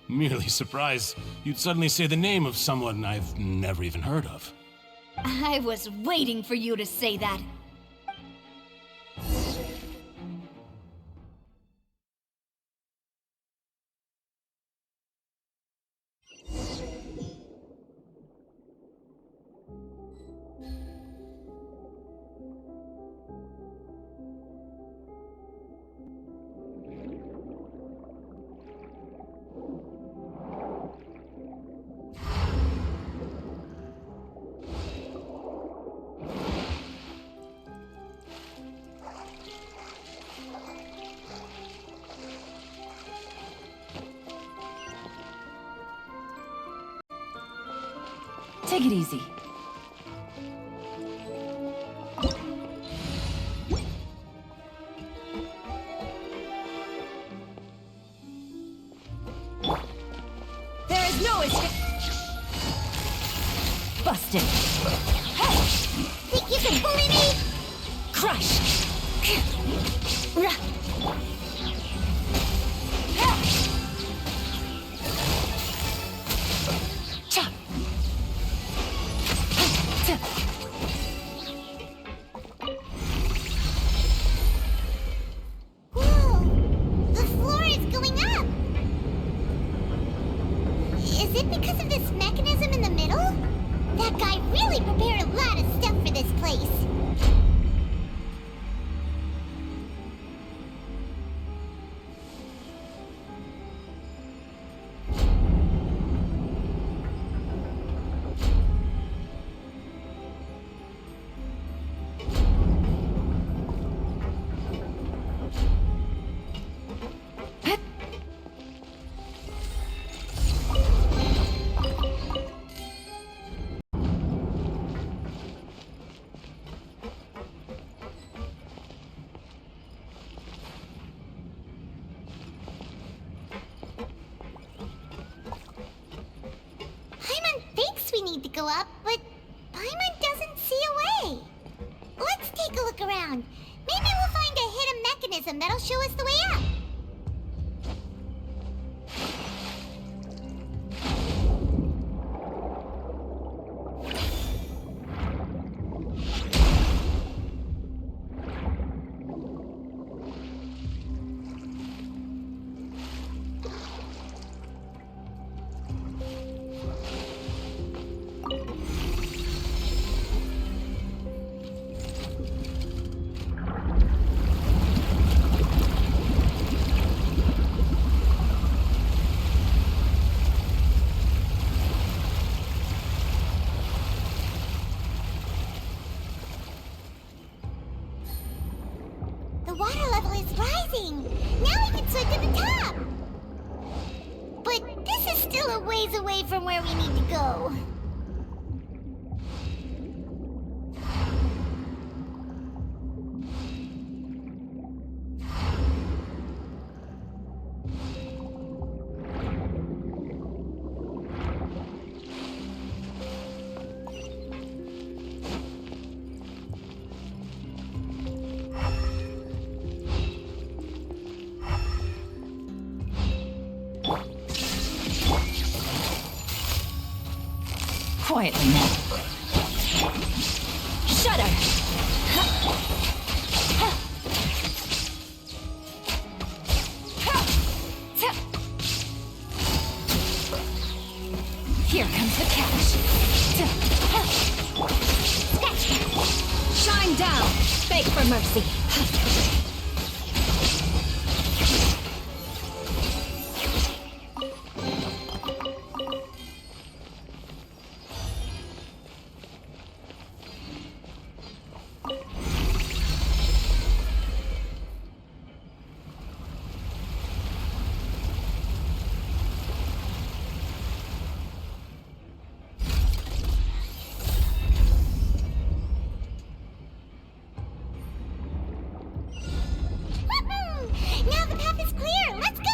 merely surprised you'd suddenly say the name of someone I've never even heard of. I was waiting for you to say that. Take it easy. There is no escape. Busted. Hey! Think you can bully me? Crush. Need to go up, but Paimon doesn't see a way. Let's take a look around. Maybe we'll find a hidden mechanism that'll show us the way up. it's rising. Now we can swim to the top. But this is still a ways away from where we need to go. Quietly now. Shudder! Here comes the catch. Shine down! Beg for mercy. Now the path is clear. Let's go.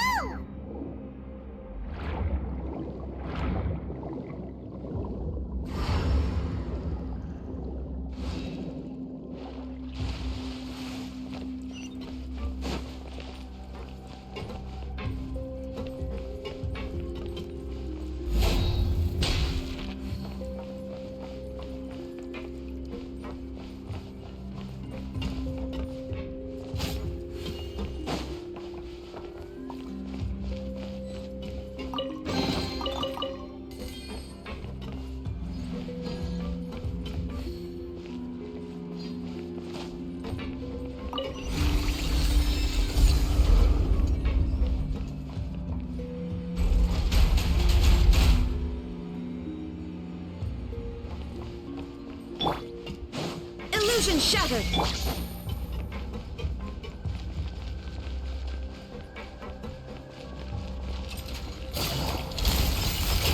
Illusion shattered!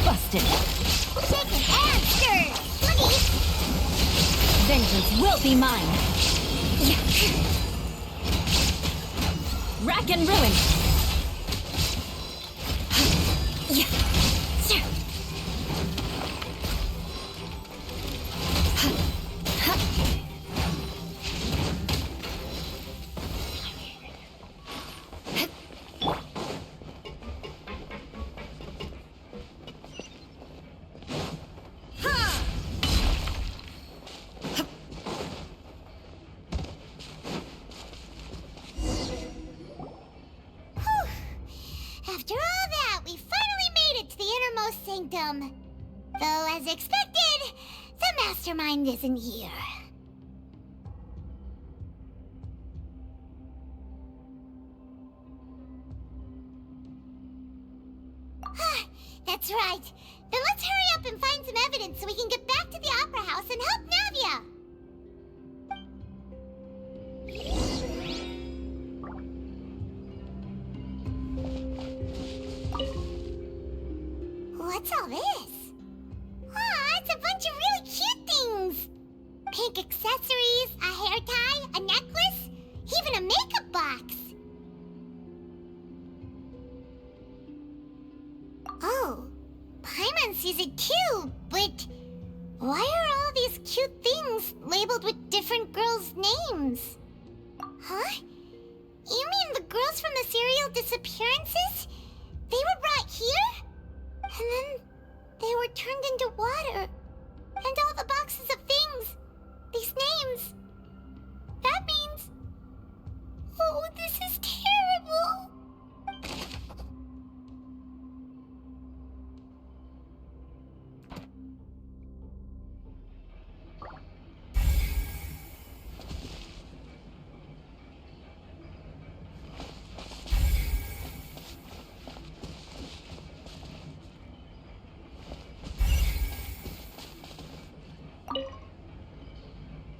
Busted! Shaken and stirred. Look. Vengeance will be mine! Rack and ruin! After all that, we finally made it to the innermost sanctum. Though, as expected, the mastermind isn't here. That's right. Then let's hurry up and find some evidence so we can get back to the Opera House and help Navia. What's all this? Aw, it's a bunch of really cute things. Pink accessories, a hair tie, a necklace, even a makeup box. Oh, Paimon sees it too, but why are all these cute things labeled with different girls' names? Huh? You mean the girls from the serial disappearances? They were brought here? And then they were turned into water. And all the boxes of things, these names. That means... Oh, this is terrible.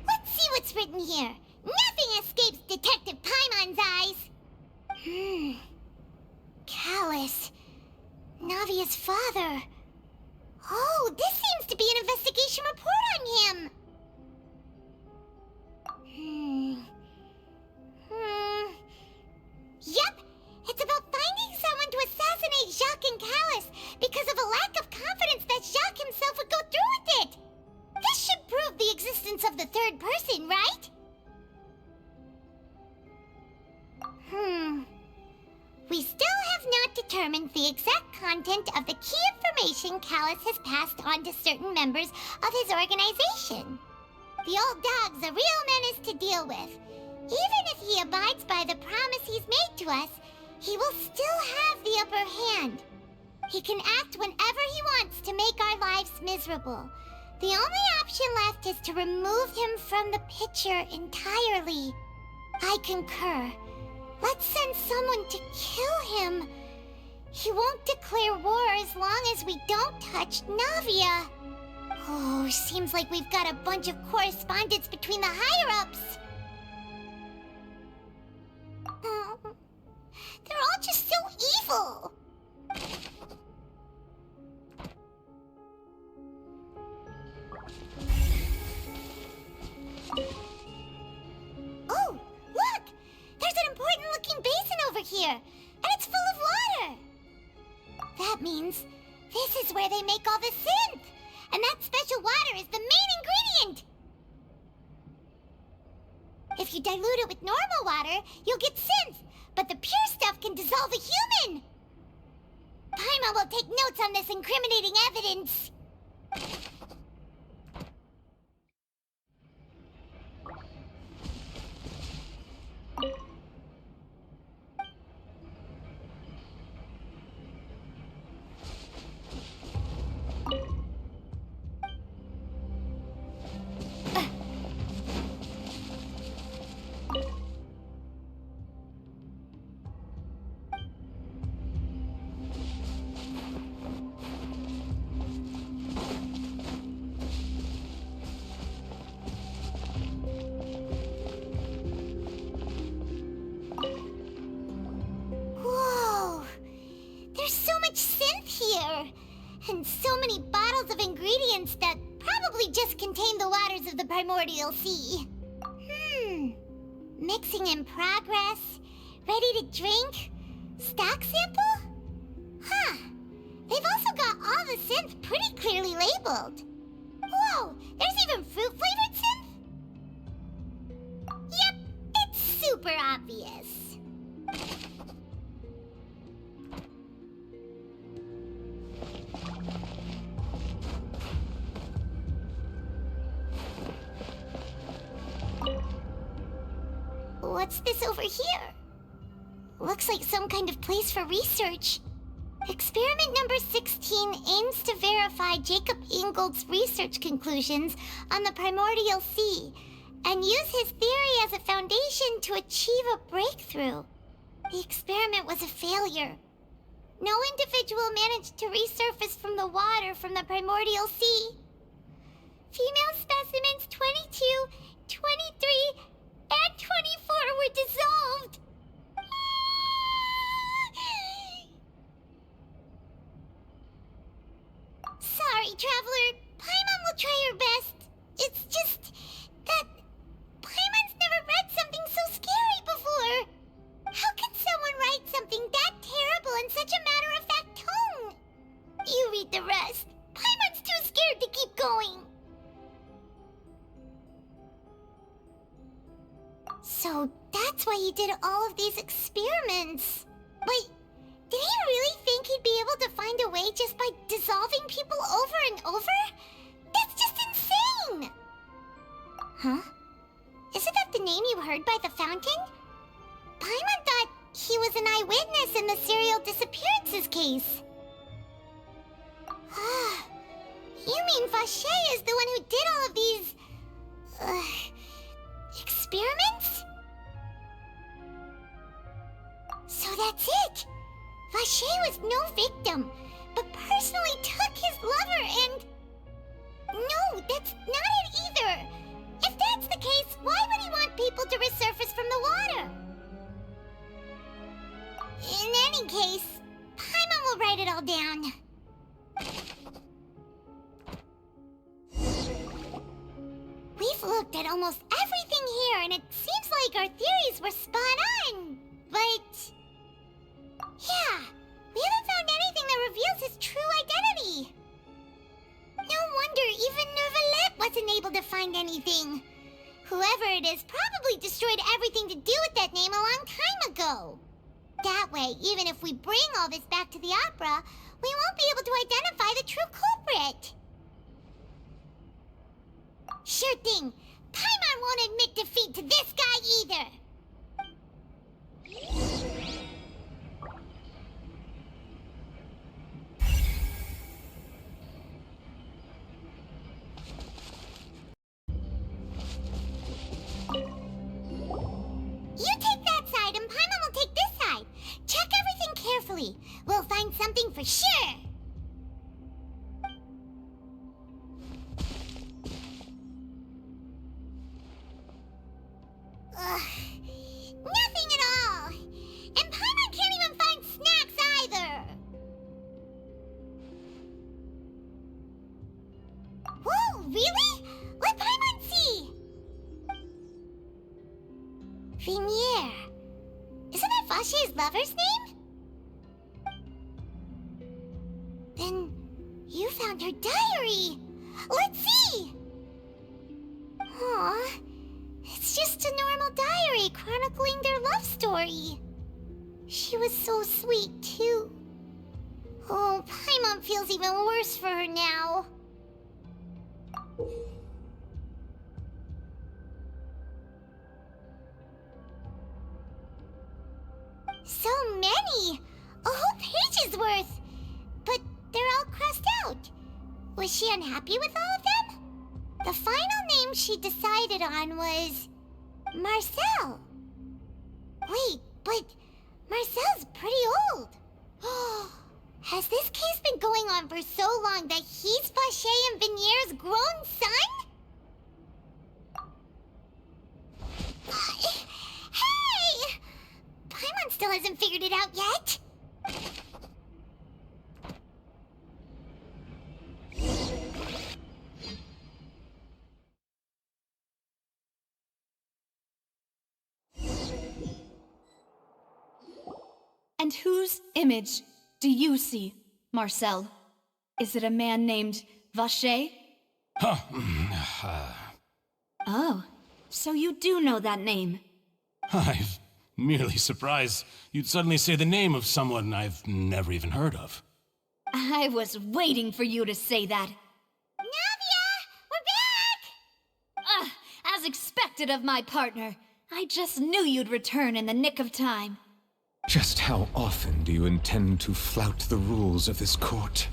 Let's see what's written here. Nothing escapes Detective Paimon's eyes. Callus. Navia's father. Oh, this seems to be an investigation report on him. Yep, it's about finding someone to assassinate Jacques and Callus because of a lack of confidence that Jacques himself would go through with it. This should prove the existence of the third person, right? We still have not determined the exact content of the key information Callus has passed on to certain members of his organization. The old dog's a real menace to deal with. Even if he abides by the promise he's made to us, he will still have the upper hand. He can act whenever he wants to make our lives miserable. The only option left is to remove him from the picture entirely. I concur. Let's send someone to kill him. He won't declare war as long as we don't touch Navia. Oh, seems like we've got a bunch of correspondence between the higher-ups. They're all just so evil. Oh, look! There's an important-looking basin over here, and it's full of water. That means this is where they make all the synth, and that special water is the main ingredient. If you dilute it with normal water, you'll get synth, but the pure stuff can dissolve a human. Paimon will take notes on this incriminating evidence. And so many bottles of ingredients that probably just contain the waters of the primordial sea. Mixing in progress. Ready to drink? Stock sample? Huh. They've also got all the synth pretty clearly labeled. Whoa, there's even fruit-flavored synth? Yep, it's super obvious. What's this over here? Looks like some kind of place for research. Experiment number 16 aims to verify Jacob Ingold's research conclusions on the primordial sea and use his theory as a foundation to achieve a breakthrough. The experiment was a failure. No individual managed to resurface from the water from the primordial sea. Female specimens 22, 23, and 24 were dissolved. Sorry, Traveler. Paimon will try her best. It's just that Paimon's never read something so scary before. How can someone write something that terrible in such a matter-of-fact tone? You read the rest. Paimon's too scared to keep going. So that's why he did all of these experiments. But did he really think he'd be able to find a way just by dissolving people over and over? That's just insane! Huh? Isn't that the name you heard by the fountain? Paimon thought he was an eyewitness in the serial disappearances case. You mean Vache is the one who did all of these... experiments? So that's it! Vache was no victim, but personally took his lover and... No, that's not it either! If that's the case, why would he want people to resurface from the water? any case, Paimon will write it all down. We've looked at almost everything here, and it seems like our theories were spot on. But... yeah, we haven't found anything that reveals his true identity. No wonder even Neuvillette wasn't able to find anything. Whoever it is probably destroyed everything to do with that name a long time ago. That way, even if we bring all this back to the opera, we won't be able to identify the true culprit. Sure thing. Paimon won't admit defeat to this guy either. You take that side and Paimon will take this side. Check everything carefully. We'll find something for sure. Ugh, nothing at all. And Paimon can't even find snacks either. Whoa, really? Let Paimon see. Vinier. Isn't that Vache's lover's name? Then you found her diary. Let's see. Aw, it's just a normal diary chronicling their love story. She was so sweet, too. Oh, Paimon feels even worse for her now. So many! A whole page's worth! But they're all crossed out. Was she unhappy with all of them? The final name she decided on was... Marcel. Wait, but Marcel's pretty old. Has this case been going on for so long that he's Vache and Vinier's grown son? Hey! Paimon still hasn't figured it out yet. And whose image do you see, Marcel? Is it a man named Vache? Oh, so you do know that name. I'm merely surprised you'd suddenly say the name of someone I've never even heard of. I was waiting for you to say that. Navia! We're back! As expected of my partner. I just knew you'd return in the nick of time. Just how often do you intend to flout the rules of this court?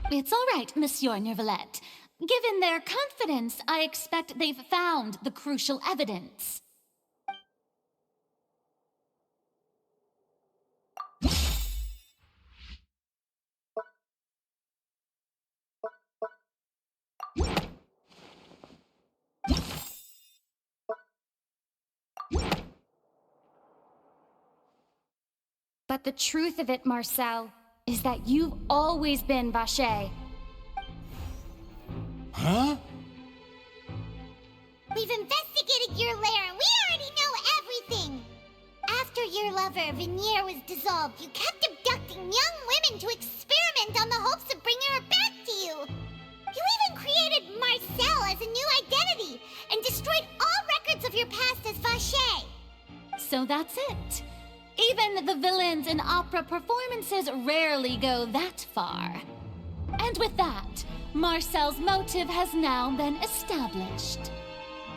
It's all right, Monsieur Neuvillette. Given their confidence, I expect they've found the crucial evidence. But the truth of it, Marcel, is that you've always been Vache. Huh? We've investigated your lair and we already know everything! After your lover, Vinier, was dissolved, you kept abducting young women to experiment on the hopes of bringing her back to you! You even created Marcel as a new identity and destroyed all records of your past as Vache! So that's it. Even the villains in opera performances rarely go that far. And with that, Marcel's motive has now been established.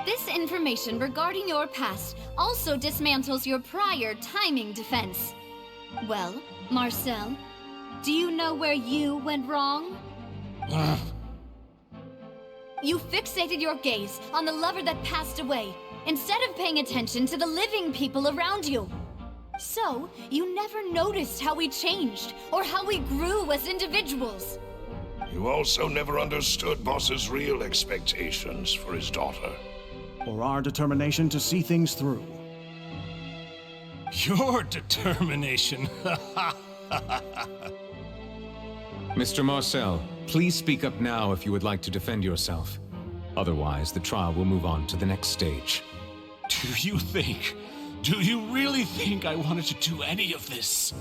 This information regarding your past also dismantles your prior timing defense. Well, Marcel, do you know where you went wrong? You fixated your gaze on the lover that passed away, instead of paying attention to the living people around you. So, you never noticed how we changed, or how we grew as individuals. You also never understood Boss's real expectations for his daughter. Or our determination to see things through. Your determination. Mr. Marcel, please speak up now if you would like to defend yourself. Otherwise, the trial will move on to the next stage. Do you really think I wanted to do any of this?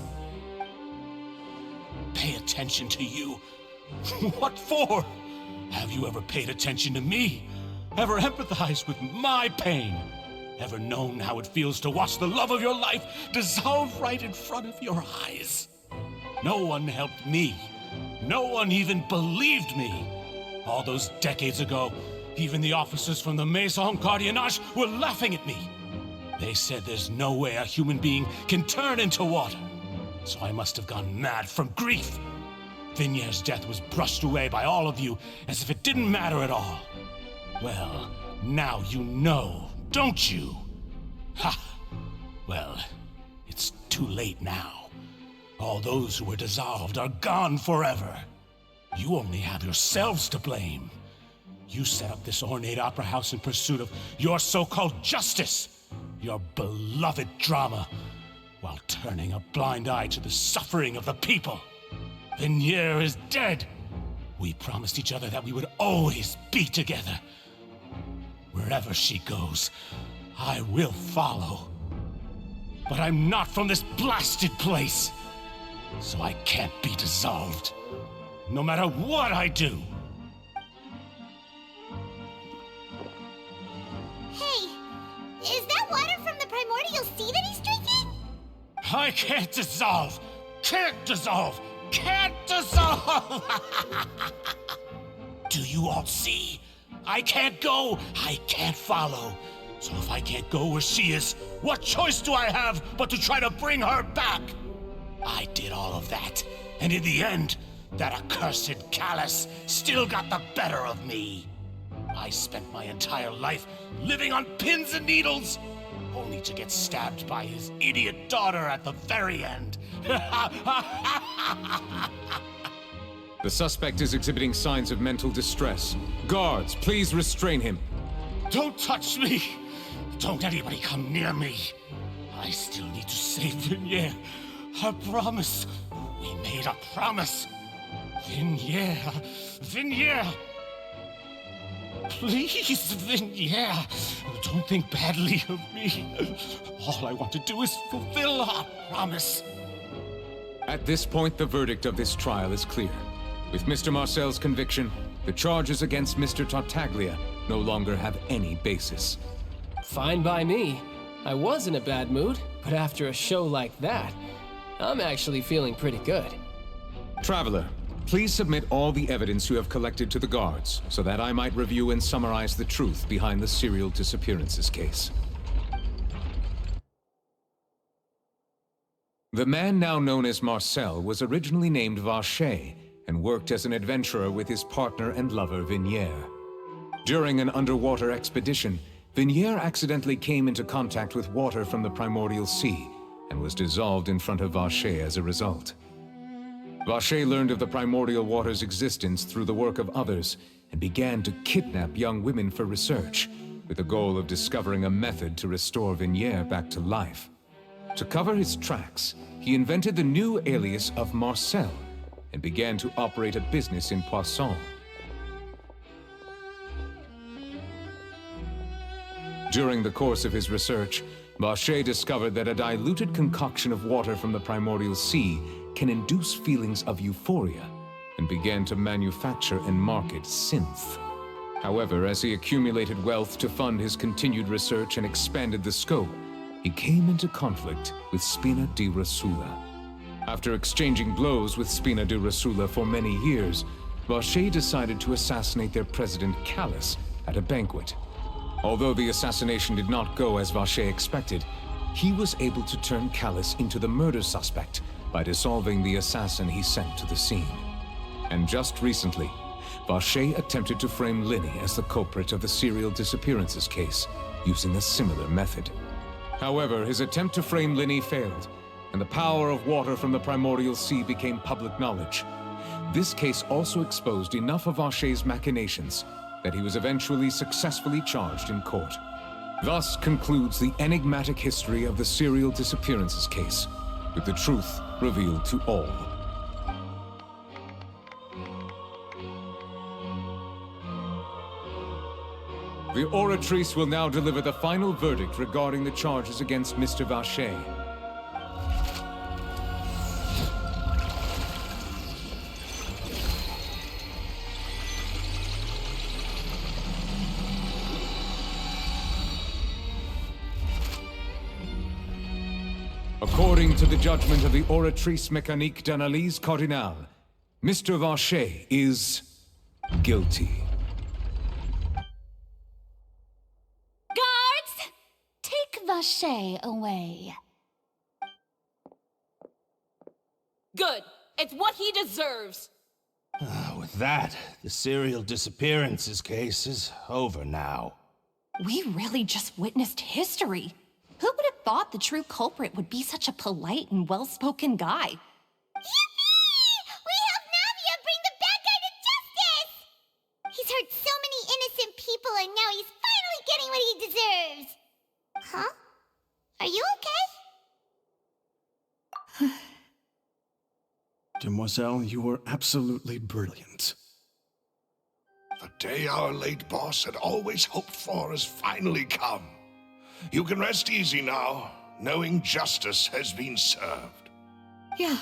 Pay attention to you? What for? Have you ever paid attention to me? Ever empathized with my pain? Ever known how it feels to watch the love of your life dissolve right in front of your eyes? No one helped me. No one even believed me. All those decades ago, even the officers from the Maison Gardiennage were laughing at me. They said there's no way a human being can turn into water. So I must have gone mad from grief. Vignier's death was brushed away by all of you as if it didn't matter at all. Well, now you know, don't you? Ha! Well, it's too late now. All those who were dissolved are gone forever. You only have yourselves to blame. You set up this ornate opera house in pursuit of your so-called justice, your beloved drama, while turning a blind eye to the suffering of the people. Vignier is dead. We promised each other that we would always be together. Wherever she goes, I will follow. But I'm not from this blasted place, so I can't be dissolved, no matter what I do. Hey, is that water from the primordial sea that he's drinking? I can't dissolve! Can't dissolve! Can't dissolve! Do you all see? I can't go, I can't follow. So if I can't go where she is, what choice do I have but to try to bring her back? I did all of that, and in the end, that accursed Callus still got the better of me. I spent my entire life living on pins and needles, only to get stabbed by his idiot daughter at the very end. The suspect is exhibiting signs of mental distress. Guards, please restrain him. Don't touch me! Don't anybody come near me! I still need to save Vignier. I promise. We made a promise. Vignier. Vignier! Please, Vignier, don't think badly of me. All I want to do is fulfill our promise. At this point, the verdict of this trial is clear. With Mr. Marcel's conviction, the charges against Mr. Tartaglia no longer have any basis. Fine by me. I was in a bad mood, but after a show like that, I'm actually feeling pretty good. Traveler, please submit all the evidence you have collected to the guards, so that I might review and summarize the truth behind the serial disappearances case. The man now known as Marcel was originally named Vacher and worked as an adventurer with his partner and lover Vignier. During an underwater expedition, Vignier accidentally came into contact with water from the primordial sea and was dissolved in front of Vacher as a result. Vacher learned of the primordial water's existence through the work of others and began to kidnap young women for research, with the goal of discovering a method to restore Vignier back to life. To cover his tracks, he invented the new alias of Marcel and began to operate a business in Poisson. During the course of his research, Vacher discovered that a diluted concoction of water from the primordial sea can induce feelings of euphoria, and began to manufacture and market synth. However, as he accumulated wealth to fund his continued research and expanded the scope, he came into conflict with Spina di Rosula. After exchanging blows with Spina di Rosula for many years, Vacher decided to assassinate their president Callus at a banquet. Although the assassination did not go as Vacher expected, he was able to turn Callus into the murder suspect by dissolving the assassin he sent to the scene. And just recently, Vacher attempted to frame Linny as the culprit of the serial disappearances case, using a similar method. However, his attempt to frame Linny failed, and the power of water from the primordial sea became public knowledge. This case also exposed enough of Vacher's machinations that he was eventually successfully charged in court. Thus concludes the enigmatic history of the serial disappearances case, with the truth revealed to all. The Oratrice will now deliver the final verdict regarding the charges against Mr. Vacher. According to the judgment of the Oratrice Mécanique d'Analyse Cardinal, Mr. Vacher is guilty. Guards! Take Vacher away. Good. It's what he deserves. With that, the serial disappearances case is over now. We really just witnessed history. Who would have thought the true culprit would be such a polite and well-spoken guy? Yippee! We helped Navia bring the bad guy to justice! He's hurt so many innocent people and now he's finally getting what he deserves! Huh? Are you okay? Demoiselle, you were absolutely brilliant. The day our late boss had always hoped for has finally come. You can rest easy now, knowing justice has been served. Yeah.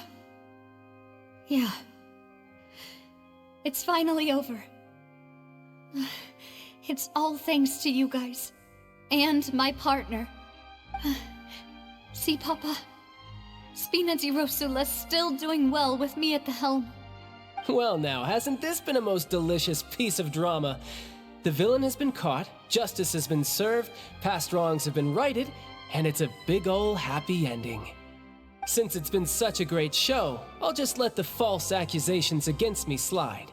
It's finally over. It's all thanks to you guys. And my partner. See, Papa? Spina di Rosula's still doing well with me at the helm. Well now, hasn't this been a most delicious piece of drama? The villain has been caught, justice has been served, past wrongs have been righted, and it's a big ol' happy ending. Since it's been such a great show, I'll just let the false accusations against me slide.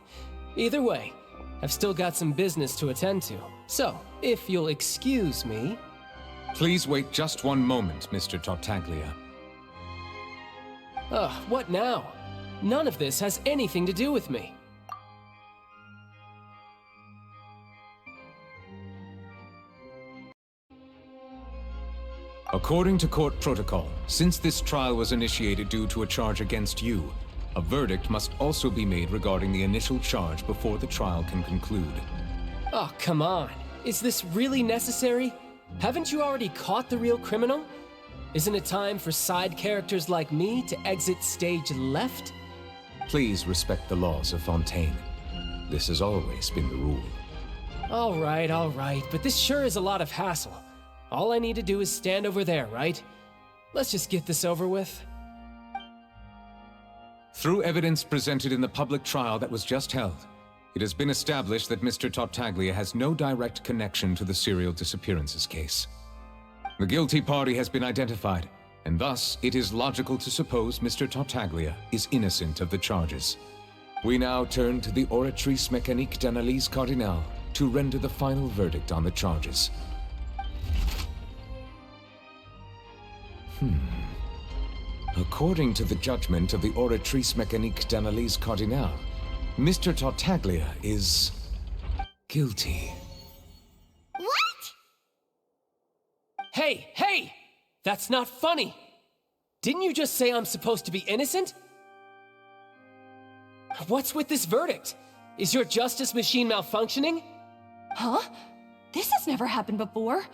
Either way, I've still got some business to attend to. So, if you'll excuse me... Please wait just one moment, Mr. Tartaglia. Ugh, what now? None of this has anything to do with me. According to court protocol, since this trial was initiated due to a charge against you, a verdict must also be made regarding the initial charge before the trial can conclude. Oh, come on. Is this really necessary? Haven't you already caught the real criminal? Isn't it time for side characters like me to exit stage left? Please respect the laws of Fontaine. This has always been the rule. All right, but this sure is a lot of hassle. All I need to do is stand over there, right? Let's just get this over with. Through evidence presented in the public trial that was just held, it has been established that Mr. Tartaglia has no direct connection to the serial disappearances case. The guilty party has been identified, and thus it is logical to suppose Mr. Tartaglia is innocent of the charges. We now turn to the Oratrice Mécanique d'Analyse Cardinal to render the final verdict on the charges. According to the judgment of the Oratrice Mécanique d'Analyse Cardinal, Mr. Tartaglia is guilty. What? Hey! That's not funny! Didn't you just say I'm supposed to be innocent? What's with this verdict? Is your justice machine malfunctioning? Huh? This has never happened before.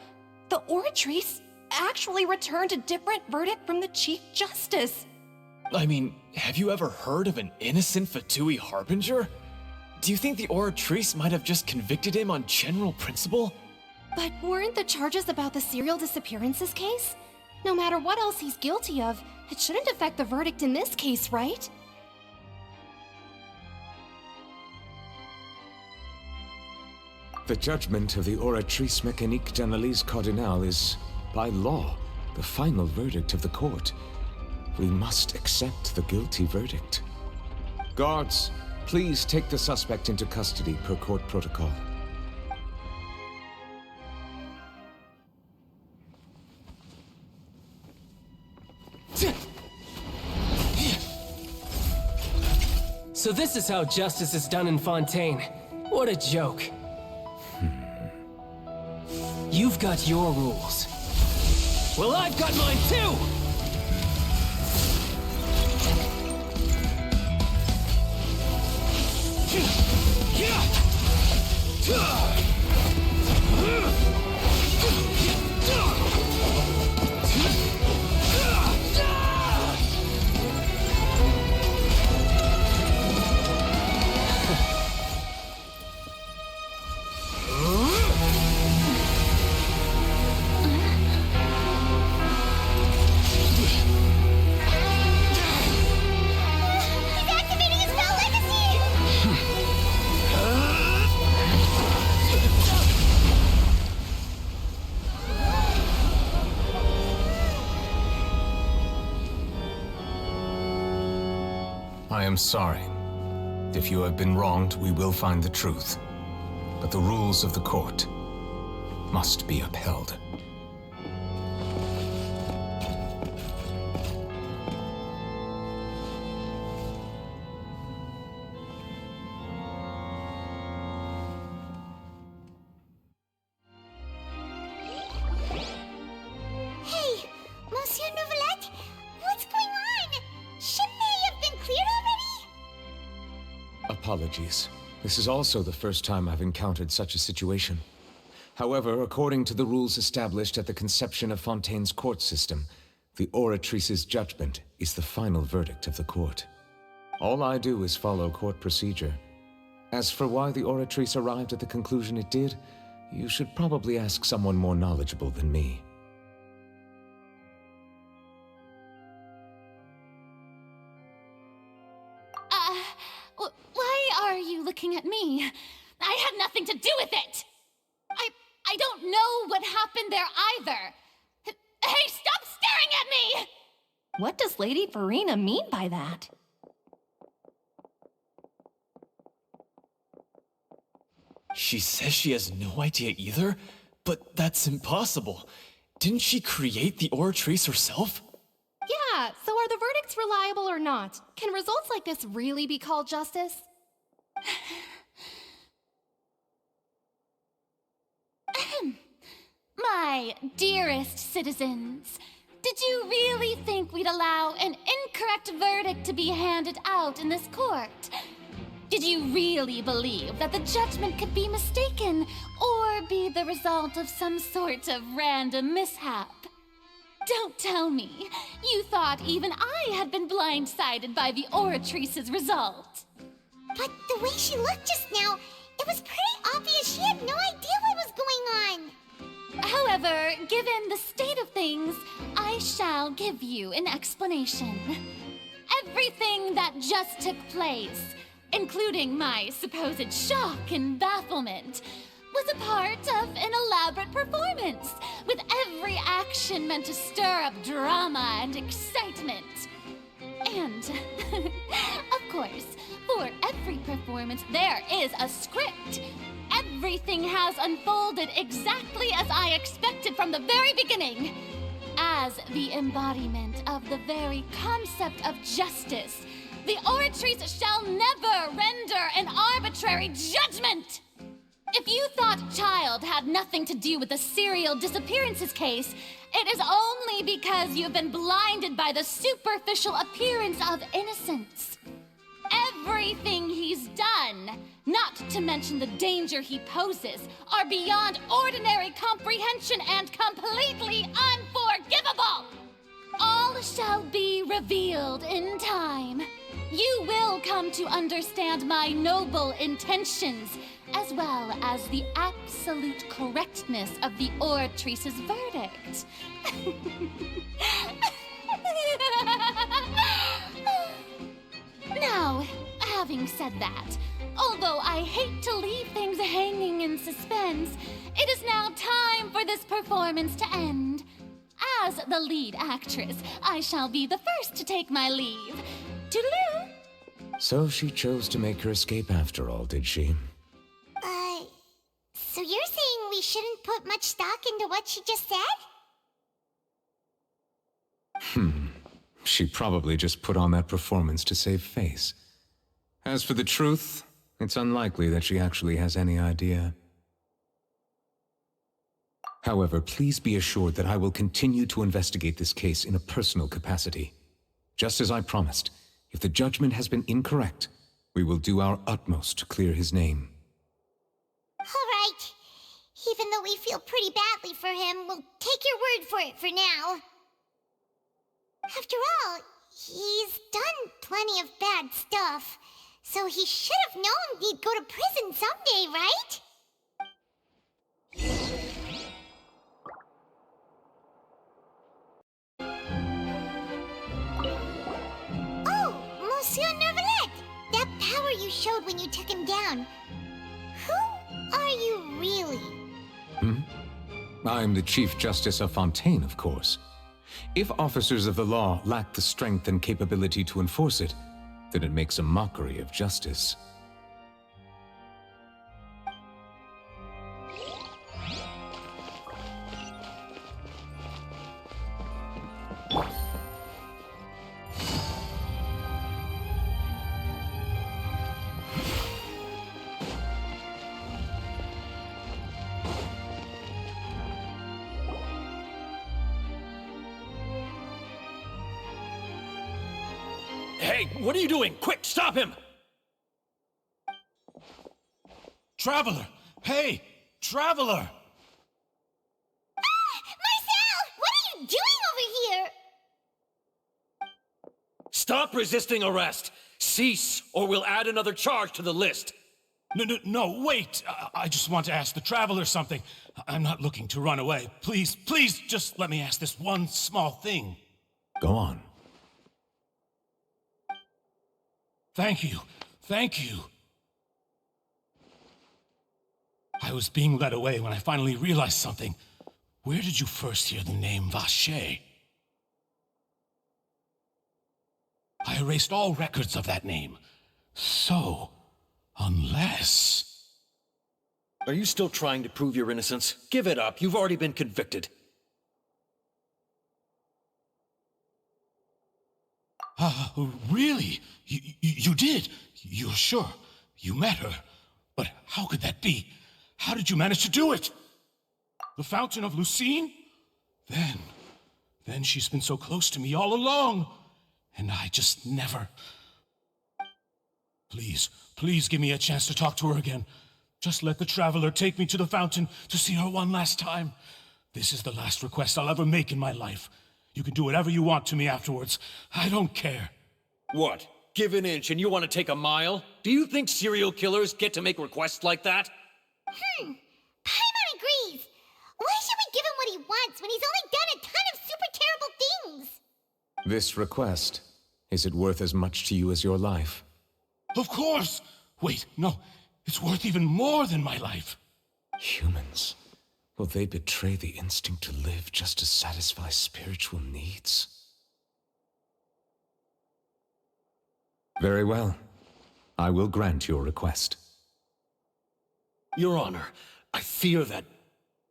The Oratrice actually returned a different verdict from the Chief Justice. I mean, have you ever heard of an innocent Fatui Harbinger? Do you think the Oratrice might have just convicted him on general principle? But weren't the charges about the serial disappearances case? No matter what else he's guilty of, it shouldn't affect the verdict in this case, right? The judgment of the Oratrice Mécanique d'Analyse Cardinal is, by law, the final verdict of the court. We must accept the guilty verdict. Guards, please take the suspect into custody per court protocol. So this is how justice is done in Fontaine. What a joke. You You've got your rules. Well, I've got mine too! I am sorry. If you have been wronged, we will find the truth. But the rules of the court must be upheld. Hey, Monsieur Nouvelette, what's going on? Shouldn't they have been cleared already? Apologies. This is also the first time I've encountered such a situation. However, according to the rules established at the conception of Fontaine's court system, the Oratrice's judgment is the final verdict of the court. All I do is follow court procedure. As for why the Oratrice arrived at the conclusion it did, you should probably ask someone more knowledgeable than me. Why are you looking at me? I had nothing to do with it! I don't know what happened there either! Hey, stop staring at me! What does Lady Verena mean by that? She says she has no idea either, but that's impossible. Didn't she create the Oratrice herself? Yeah, so are the verdicts reliable or not? Can results like this really be called justice? My dearest citizens, did you really think we'd allow an incorrect verdict to be handed out in this court? Did you really believe that the judgment could be mistaken or be the result of some sort of random mishap? Don't tell me you thought even I had been blindsided by the Oratrice's result. But the way she looked just now, it was pretty obvious she had no idea what was going on. However, given the state of things, I shall give you an explanation. Everything that just took place, including my supposed shock and bafflement, was a part of an elaborate performance, with every action meant to stir up drama and excitement. And, of course, for every performance, there is a script. Everything has unfolded exactly as I expected from the very beginning. As the embodiment of the very concept of justice, the Oratrice shall never render an arbitrary judgment! If you thought Child had nothing to do with the serial disappearances case, it is only because you've been blinded by the superficial appearance of innocence. Everything he's done, not to mention the danger he poses, are beyond ordinary comprehension and completely unforgivable! All shall be revealed in time. You will come to understand my noble intentions, as well as the absolute correctness of the Oratrice's verdict. Now, having said that, although I hate to leave things hanging in suspense, it is now time for this performance to end. As the lead actress, I shall be the first to take my leave. Toodaloo! So she chose to make her escape after all, did she? So you're saying we shouldn't put much stock into what she just said? She probably just put on that performance to save face. As for the truth, it's unlikely that she actually has any idea. However, please be assured that I will continue to investigate this case in a personal capacity. Just as I promised, if the judgment has been incorrect, we will do our utmost to clear his name. All right. Even though we feel pretty badly for him, we'll take your word for it for now. After all, he's done plenty of bad stuff, so he should have known he'd go to prison someday, right? Oh, Monsieur Neuvillette! That power you showed when you took him down. Who are you really? I'm the Chief Justice of Fontaine, of course. If officers of the law lack the strength and capability to enforce it, then it makes a mockery of justice. Hey, what are you doing? Quick, stop him! Traveler! Hey! Traveler! Marcel! What are you doing over here? Stop resisting arrest! Cease, or we'll add another charge to the list. No, wait! I just want to ask the Traveler something. I'm not looking to run away. Please, just let me ask this one small thing. Go on. Thank you. I was being led away when I finally realized something. Where did you first hear the name Vacher? I erased all records of that name. So, unless... Are you still trying to prove your innocence? Give it up. You've already been convicted. Really? You did? You're sure? You met her? But how could that be? How did you manage to do it? The Fountain of Lucine? Then she's been so close to me all along. And I just never... Please give me a chance to talk to her again. Just let the Traveler take me to the fountain to see her one last time. This is the last request I'll ever make in my life. You can do whatever you want to me afterwards. I don't care. What? Give an inch and you want to take a mile? Do you think serial killers get to make requests like that? Paimon agrees. Why should we give him what he wants when he's only done a ton of super terrible things? This request, is it worth as much to you as your life? Of course! Wait, no. It's worth even more than my life. Humans. Will they betray the instinct to live just to satisfy spiritual needs? Very well. I will grant your request. Your Honor, I fear that...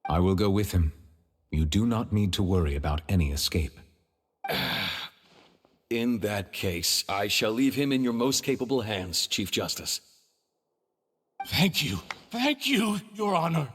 I will go with him. You do not need to worry about any escape. In that case, I shall leave him in your most capable hands, Chief Justice. Thank you, Your Honor.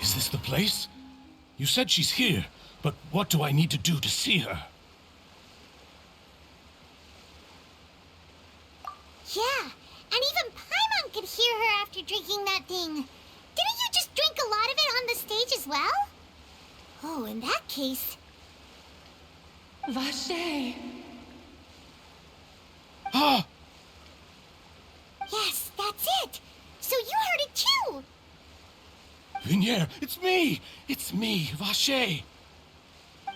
Is this the place? You said she's here, but what do I need to do to see her? Yeah, and even Paimon could hear her after drinking that thing. Didn't you just drink a lot of it on the stage as well? Oh, in that case... Vacher! Ah! Yes, that's it! So you heard it too! Vignier, it's me! It's me, Vacher!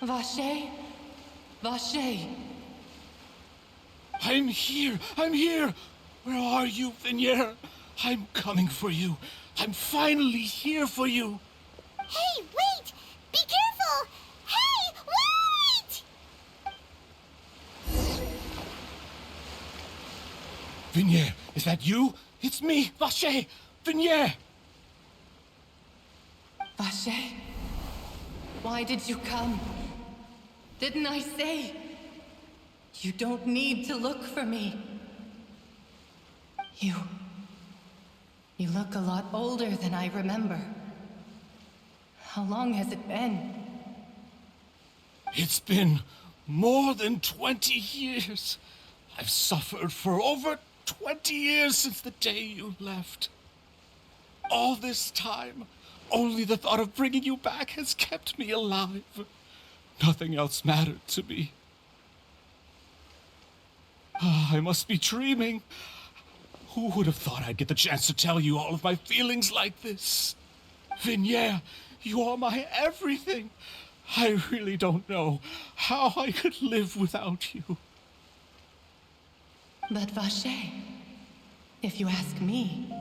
Vacher? Vacher? I I'm here! I'm here! Where are you, Vignier? I'm coming for you. I'm finally here for you. Hey, wait! Be careful! Hey, wait! Vignier, is that you? It's me, Vacher! Vignier! Vacher, why did you come? Didn't I say? You don't need to look for me. You look a lot older than I remember. How long has it been? It's been more than 20 years. I've suffered for over 20 years since the day you left. All this time, only the thought of bringing you back has kept me alive. Nothing else mattered to me. I must be dreaming. Who would have thought I'd get the chance to tell you all of my feelings like this? Vignier, you are my everything. I really don't know how I could live without you. But Vacher, if you ask me,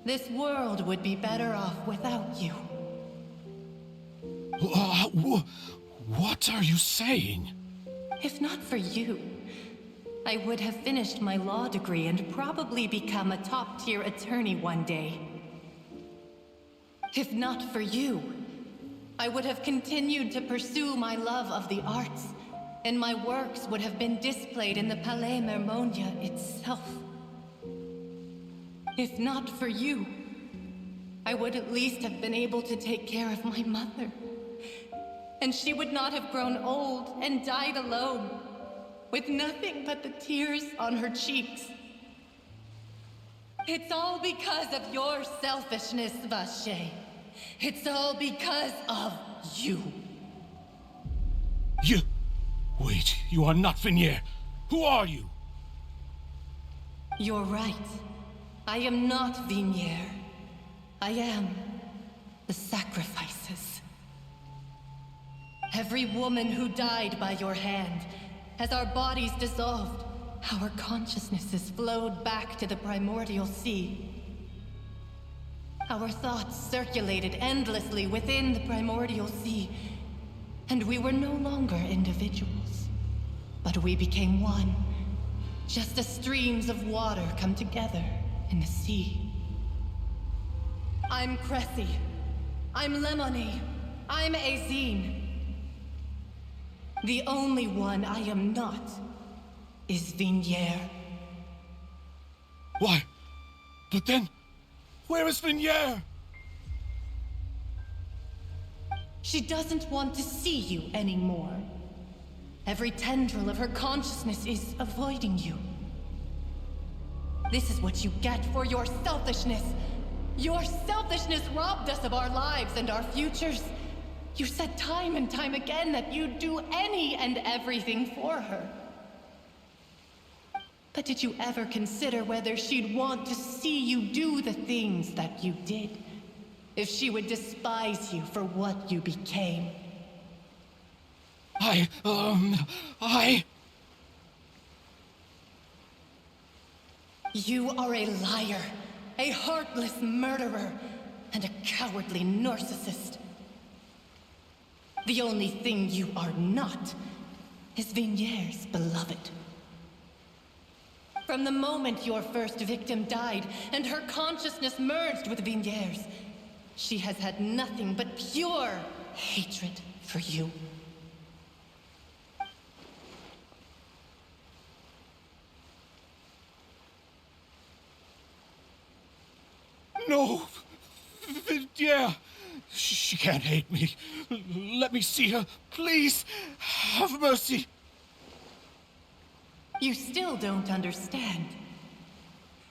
this world would be better off without you. What are you saying? If not for you, I would have finished my law degree and probably become a top-tier attorney one day. If not for you, I would have continued to pursue my love of the arts, and my works would have been displayed in the Palais Mermonia itself. If not for you, I would at least have been able to take care of my mother. And she would not have grown old and died alone, with nothing but the tears on her cheeks. It's all because of your selfishness, Vacher. It's all because of you. Wait, you are not Vignier. Who are you? You're right. I am not Vignier. I am the sacrifices. Every woman who died by your hand, as our bodies dissolved, our consciousnesses flowed back to the primordial sea. Our thoughts circulated endlessly within the primordial sea, and we were no longer individuals, but we became one, just as streams of water come together in the sea. I'm Cressy. I'm Lemony. I'm Azine. The only one I am not is Vignier. Why? But then, where is Vignier? She doesn't want to see you anymore. Every tendril of her consciousness is avoiding you. This is what you get for your selfishness. Your selfishness robbed us of our lives and our futures. You said time and time again that you'd do any and everything for her. But did you ever consider whether she'd want to see you do the things that you did? If she would despise you for what you became? You are a liar, a heartless murderer, and a cowardly narcissist. The only thing you are not is Vignier's beloved. From the moment your first victim died and her consciousness merged with Vignier's, she has had nothing but pure hatred for you. No! Vignier! She can't hate me. Let me see her. Please, have mercy. You still don't understand.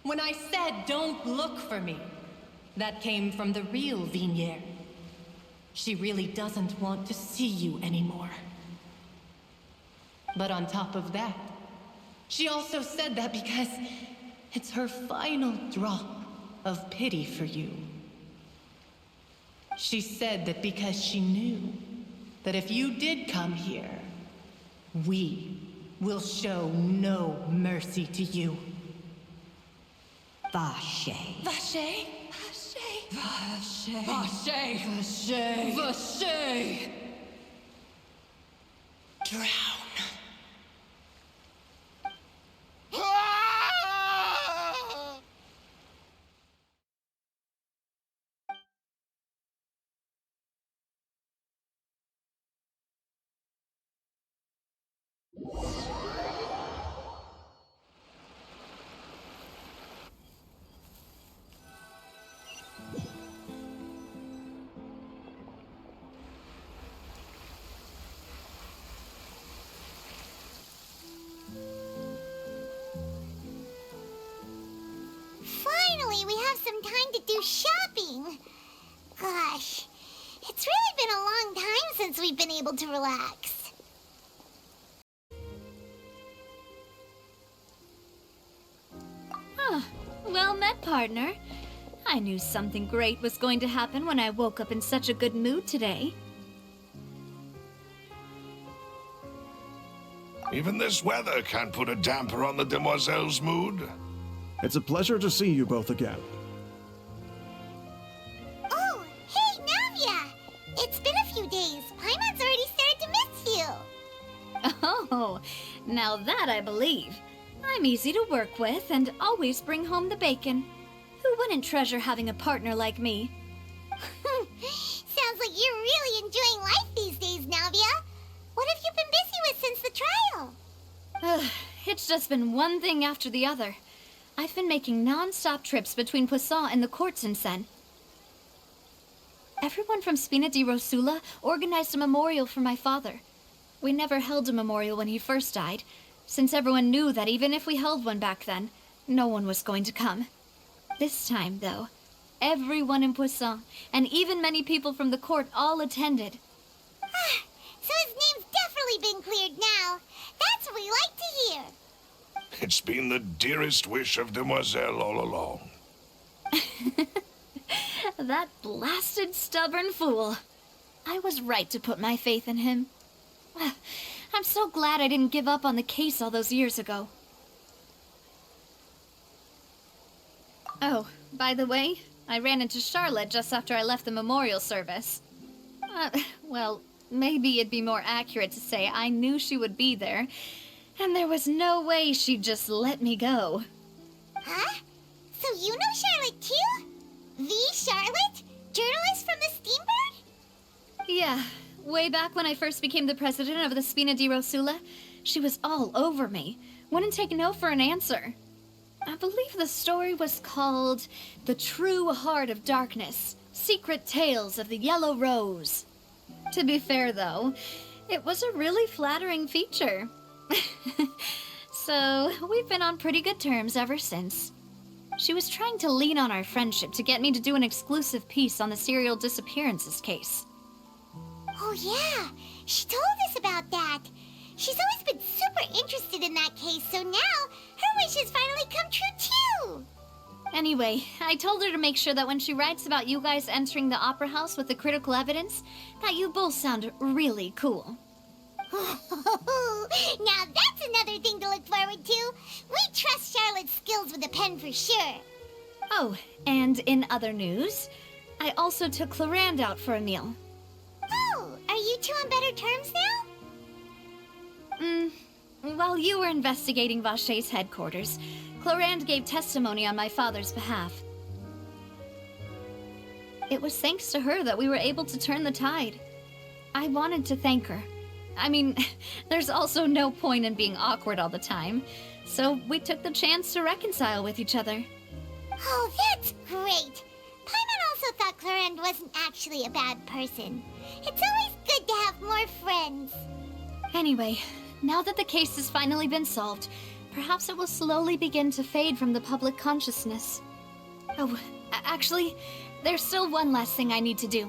When I said don't look for me, that came from the real Vignier. She really doesn't want to see you anymore. But on top of that, she also said that because it's her final drop of pity for you. She said that because she knew that if you did come here, we will show no mercy. courtesy to you. Vache. Vache? Vache? Vache. Vache. Vache. Vache. Drown. Finally, we have some time to do shopping. Gosh, it's really been a long time since we've been able to relax. Huh. Well met, partner. I knew something great was going to happen when I woke up in such a good mood today. Even this weather can't put a damper on the demoiselle's mood. It's a pleasure to see you both again. Oh, hey, Navia! It's been a few days. Paimon's already started to miss you. Oh, now that I believe. I'm easy to work with and always bring home the bacon. Who wouldn't treasure having a partner like me? Sounds like you're really enjoying life these days, Navia. What have you been busy with since the trial? It's just been one thing after the other. I've been making non-stop trips between Poisson and the courts in Sen. Everyone from Spina di Rosula organized a memorial for my father. We never held a memorial when he first died, since everyone knew that even if we held one back then, no one was going to come. This time, though, everyone in Poisson, and even many people from the court, all attended. So his name's definitely been cleared now. That's what we like to hear. It's been the dearest wish of Demoiselle all along. That blasted stubborn fool. I was right to put my faith in him. I'm so glad I didn't give up on the case all those years ago. Oh, by the way, I ran into Charlotte just after I left the memorial service. Well, maybe it'd be more accurate to say I knew she would be there, and there was no way she'd just let me go. Huh? So you know Charlotte too? The Charlotte? Journalist from the Steambird? Yeah, way back when I first became the president of the Spina di Rosula, she was all over me. Wouldn't take no for an answer. I believe the story was called The True Heart of Darkness, Secret Tales of the Yellow Rose. To be fair, though, it was a really flattering feature. So, we've been on pretty good terms ever since. She was trying to lean on our friendship to get me to do an exclusive piece on the serial disappearances case. Oh yeah, she told us about that. She's always been super interested in that case, so now her wish has finally come true too. Anyway, I told her to make sure that when she writes about you guys entering the opera house with the critical evidence, that you both sound really cool. Now that's another thing to look forward to. We trust Charlotte's skills with a pen for sure. Oh, and in other news, I also took Clarand out for a meal. Oh, are you two on better terms now? While you were investigating Vache's headquarters, Clarand gave testimony on my father's behalf. It was thanks to her that we were able to turn the tide. I wanted to thank her. I mean, there's also no point in being awkward all the time, so we took the chance to reconcile with each other. Oh, that's great. Paimon also thought Clarand wasn't actually a bad person. It's always good to have more friends. Anyway, now that the case has finally been solved, perhaps it will slowly begin to fade from the public consciousness. Oh, actually, there's still one last thing I need to do.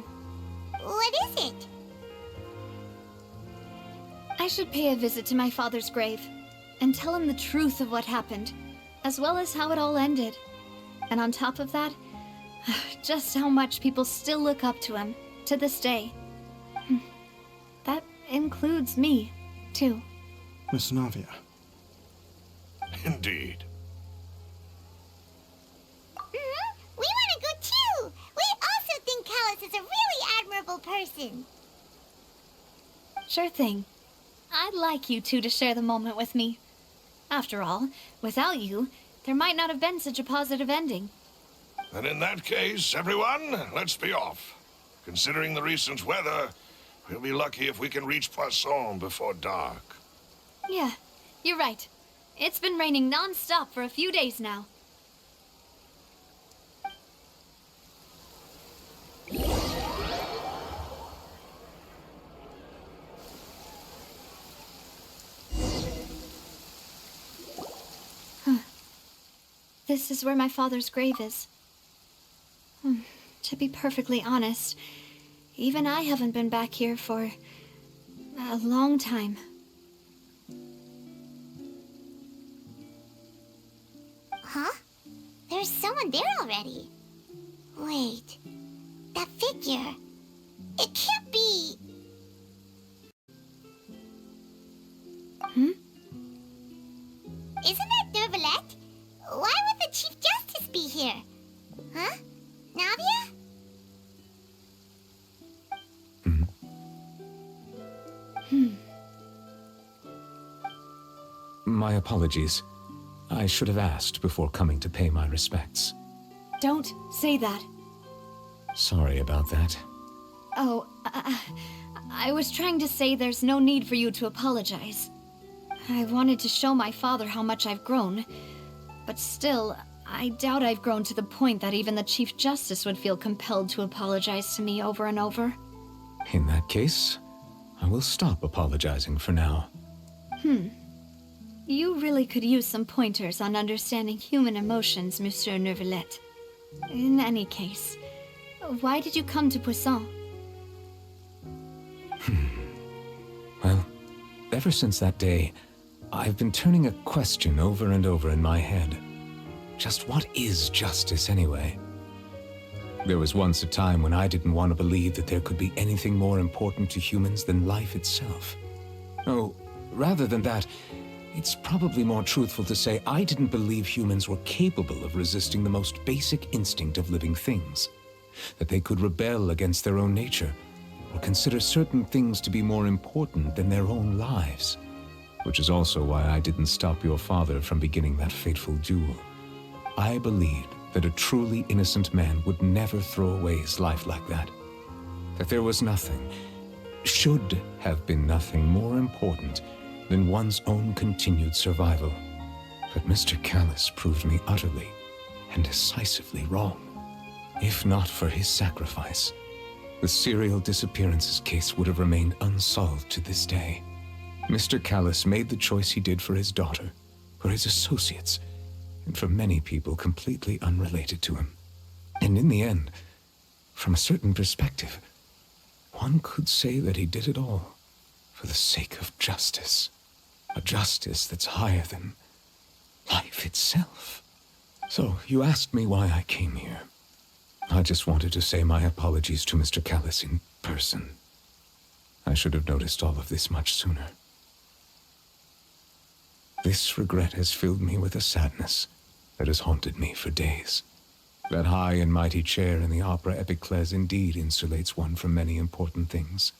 What is it? I should pay a visit to my father's grave and tell him the truth of what happened, as well as how it all ended. And on top of that, just how much people still look up to him to this day. That includes me, too. Miss Navia. Indeed. We want to go too! We also think Callus is a really admirable person. Sure thing. I'd like you two to share the moment with me. After all, without you, there might not have been such a positive ending. And in that case, everyone, let's be off. Considering the recent weather, we'll be lucky if we can reach Poisson before dark. Yeah, you're right. It's been raining non-stop for a few days now. This is where my father's grave is. To be perfectly honest, even I haven't been back here for a long time. Huh? There's someone there already. Wait. That figure. It can't be... Isn't that Dervalette? Why would the Chief Justice be here? Huh? Navia? My apologies. I should have asked before coming to pay my respects. Don't say that. Sorry about that. Oh, I was trying to say there's no need for you to apologize. I wanted to show my father how much I've grown, but still, I doubt I've grown to the point that even the Chief Justice would feel compelled to apologize to me over and over. In that case, I will stop apologizing for now. You really could use some pointers on understanding human emotions, Monsieur Neuvillette. In any case, why did you come to Poisson? Well, ever since that day, I've been turning a question over and over in my head. Just what is justice, anyway? There was once a time when I didn't want to believe that there could be anything more important to humans than life itself. Oh, rather than that, it's probably more truthful to say I didn't believe humans were capable of resisting the most basic instinct of living things. That they could rebel against their own nature, or consider certain things to be more important than their own lives. Which is also why I didn't stop your father from beginning that fateful duel. I believed that a truly innocent man would never throw away his life like that. That there was nothing, should have been nothing more important than one's own continued survival. But Mr. Callus proved me utterly and decisively wrong. If not for his sacrifice, the serial disappearances case would have remained unsolved to this day. Mr. Callus made the choice he did for his daughter, for his associates, and for many people completely unrelated to him. And in the end, from a certain perspective, one could say that he did it all for the sake of justice. A justice that's higher than life itself. So, you asked me why I came here. I just wanted to say my apologies to Mr. Callus in person. I should have noticed all of this much sooner. This regret has filled me with a sadness that has haunted me for days. That high and mighty chair in the Opera Epiclese indeed insulates one from many important things.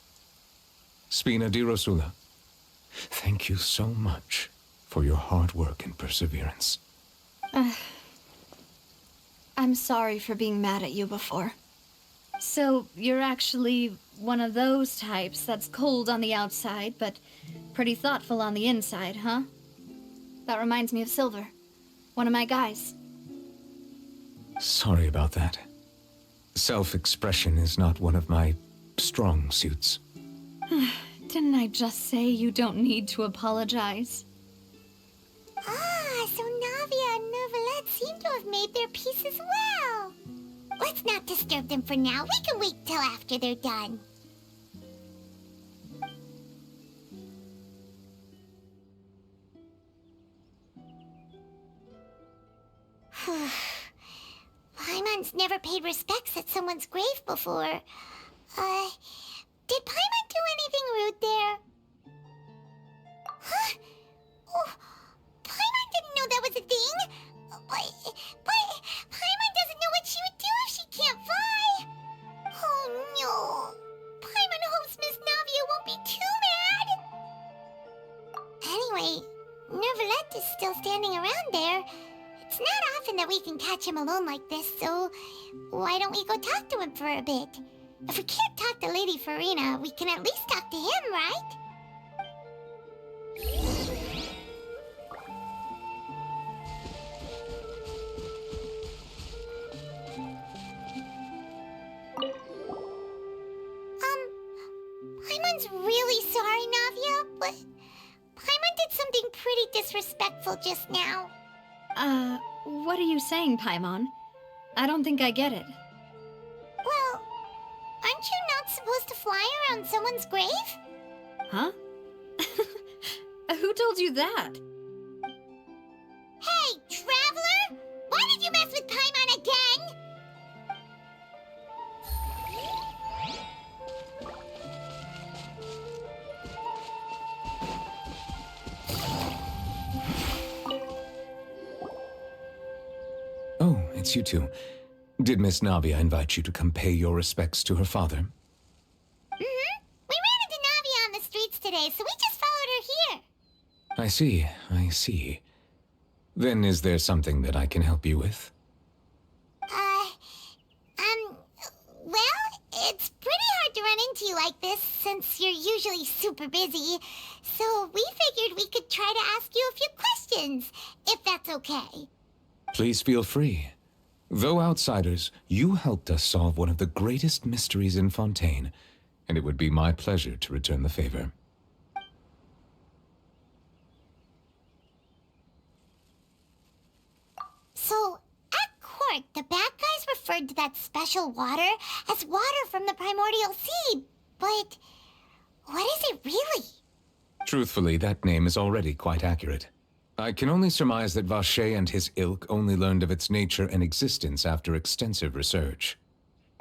Spina di Rosula, thank you so much for your hard work and perseverance. I'm sorry for being mad at you before. So, you're actually one of those types that's cold on the outside, but pretty thoughtful on the inside, huh? That reminds me of Silver, one of my guys. Sorry about that. Self-expression is not one of my strong suits. Didn't I just say you don't need to apologize? Ah, so Navia and Neuvillette seem to have made their peace as well. Let's not disturb them for now. We can wait till after they're done. Paimon's never paid respects at someone's grave before. Did Paimon do anything rude there? Huh? Oh, Paimon didn't know often that we can catch him alone like this, so why don't we go talk to him for a bit? If we can't talk to Lady Farina, we can at least talk to him, right? Paimon's really sorry, Navia, but Paimon did something pretty disrespectful just now. What are you saying, Paimon? I don't think I get it. Well, aren't you not supposed to fly around someone's grave? Huh? Who told you that? Hey, Traveler! Why did you mess with Paimon again? Oh, it's you two. Did Miss Navia invite you to come pay your respects to her father? Mm-hmm. We ran into Navia on the streets today, so we just followed her here. I see. Then is there something that I can help you with? Well, it's pretty hard to run into you like this since you're usually super busy. So we figured we could try to ask you a few questions, if that's okay. Please feel free. Though outsiders, you helped us solve one of the greatest mysteries in Fontaine, and it would be my pleasure to return the favor. So, at court, the bad guys referred to that special water as water from the primordial sea, but what is it really? Truthfully, that name is already quite accurate. I can only surmise that Vacher and his ilk only learned of its nature and existence after extensive research.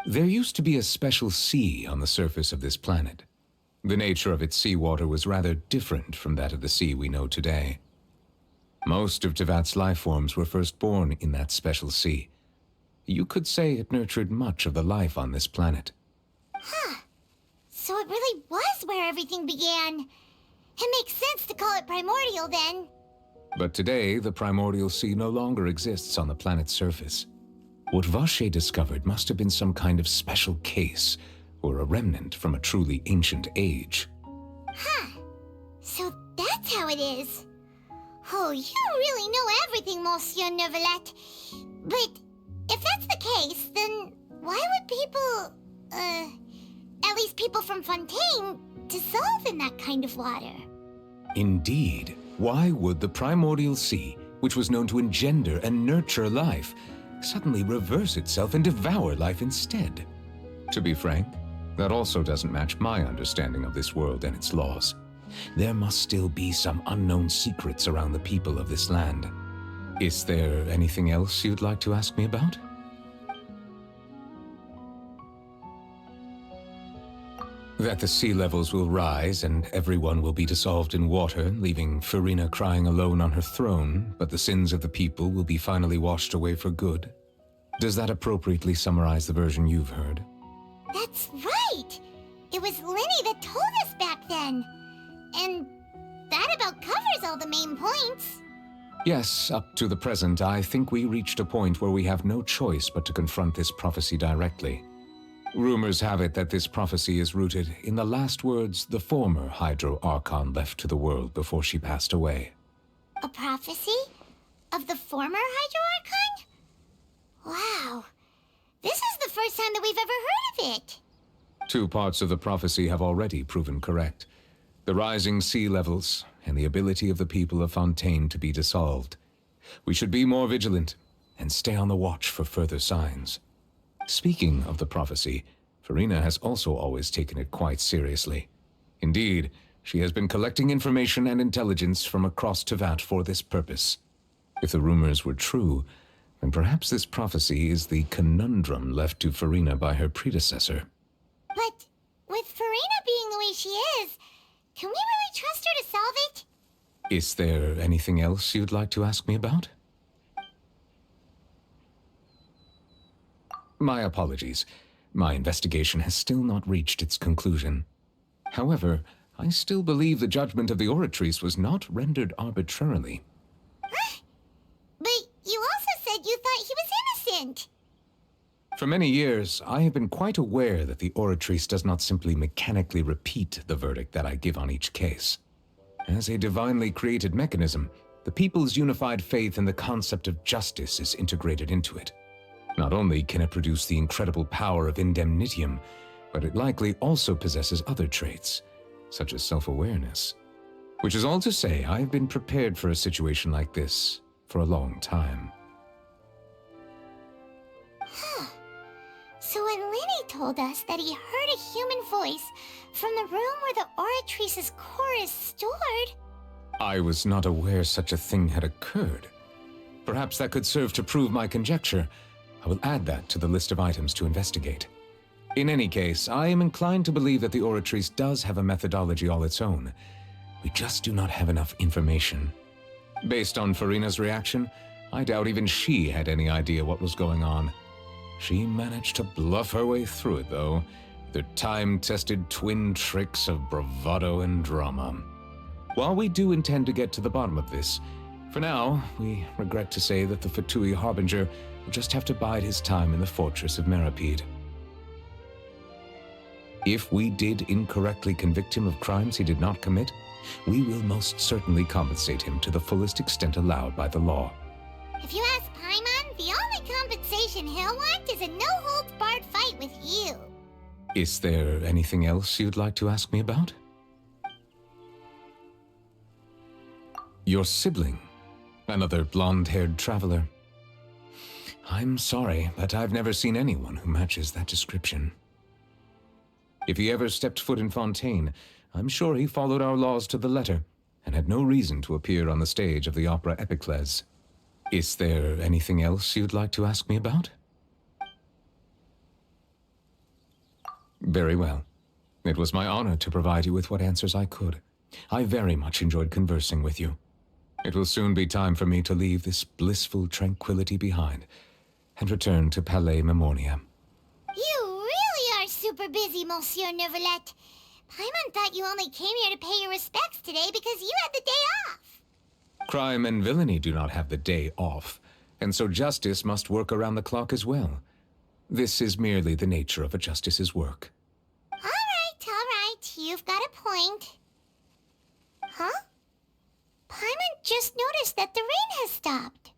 There used to be a special sea on the surface of this planet. The nature of its seawater was rather different from that of the sea we know today. Most of Tevat's life forms were first born in that special sea. You could say it nurtured much of the life on this planet. Huh. So it really was where everything began. It makes sense to call it primordial then. But today, the primordial sea no longer exists on the planet's surface. What Vacher discovered must have been some kind of special case, or a remnant from a truly ancient age. Huh. So that's how it is. Oh, you really know everything, Monsieur Neuvillette. But if that's the case, then why would people, at least people from Fontaine, dissolve in that kind of water? Indeed. Why would the primordial sea, which was known to engender and nurture life, suddenly reverse itself and devour life instead? To be frank, that also doesn't match my understanding of this world and its laws. There must still be some unknown secrets around the people of this land. Is there anything else you'd like to ask me about? That the sea levels will rise and everyone will be dissolved in water, leaving Farina crying alone on her throne, but the sins of the people will be finally washed away for good. Does that appropriately summarize the version you've heard? That's right! It was Linny that told us back then. And that about covers all the main points. Yes, up to the present, I think we reached a point where we have no choice but to confront this prophecy directly. Rumors have it that this prophecy is rooted in the last words the former Hydro Archon left to the world before she passed away. A prophecy? Of the former Hydro Archon? Wow. This is the first time that we've ever heard of it. 2 parts of the prophecy have already proven correct. The rising sea levels and the ability of the people of Fontaine to be dissolved. We should be more vigilant and stay on the watch for further signs. Speaking of the prophecy, Farina has also always taken it quite seriously. Indeed, she has been collecting information and intelligence from across Tevat for this purpose. If the rumors were true, then perhaps this prophecy is the conundrum left to Farina by her predecessor. But with Farina being the way she is, can we really trust her to solve it? Is there anything else you'd like to ask me about? My apologies. My investigation has still not reached its conclusion. However, I still believe the judgment of the Oratrice was not rendered arbitrarily. But you also said you thought For many years, I have been quite aware that the Oratrice does not simply mechanically repeat the verdict that I give on each case. As a divinely created mechanism, the people's unified faith in the concept of justice is integrated into it. Not only can it produce the incredible power of indemnitium, but it likely also possesses other traits, such as self-awareness. Which is all to say, I have been prepared for a situation like this for a long time. So when Lenny told us that he heard a human voice from the room where the Oratrice's core is stored... I was not aware such a thing had occurred. Perhaps that could serve to prove my conjecture. I will add that to the list of items to investigate. In any case, I am inclined to believe that the Oratrice does have a methodology all its own. We just do not have enough information. Based on Farina's reaction, I doubt even she had any idea what was going on. She managed to bluff her way through it, though, with her time-tested twin tricks of bravado and drama. While we do intend to get to the bottom of this, for now, we regret to say that the Fatui Harbinger will just have to bide his time in the fortress of Meripede. If we did incorrectly convict him of crimes he did not commit, we will most certainly compensate him to the fullest extent allowed by the law. If you ask Paimon, the only compensation he'll want is a no-holds-barred fight with you. Is there anything else you'd like to ask me about? Your sibling, another blonde-haired traveler. I'm sorry, but I've never seen anyone who matches that description. If he ever stepped foot in Fontaine, I'm sure he followed our laws to the letter and had no reason to appear on the stage of the opera Epiclese. Is there anything else you'd like to ask me about? Very well. It was my honor to provide you with what answers I could. I very much enjoyed conversing with you. It will soon be time for me to leave this blissful tranquility behind and return to Palais Memornia. You really are super busy, Monsieur Neuvillette. Paimon thought you only came here to pay your respects today because you had the day off. Crime and villainy do not have the day off, and so justice must work around the clock as well. This is merely the nature of a justice's work. All right. You've got a point. Huh? Paimon just noticed that the rain has stopped.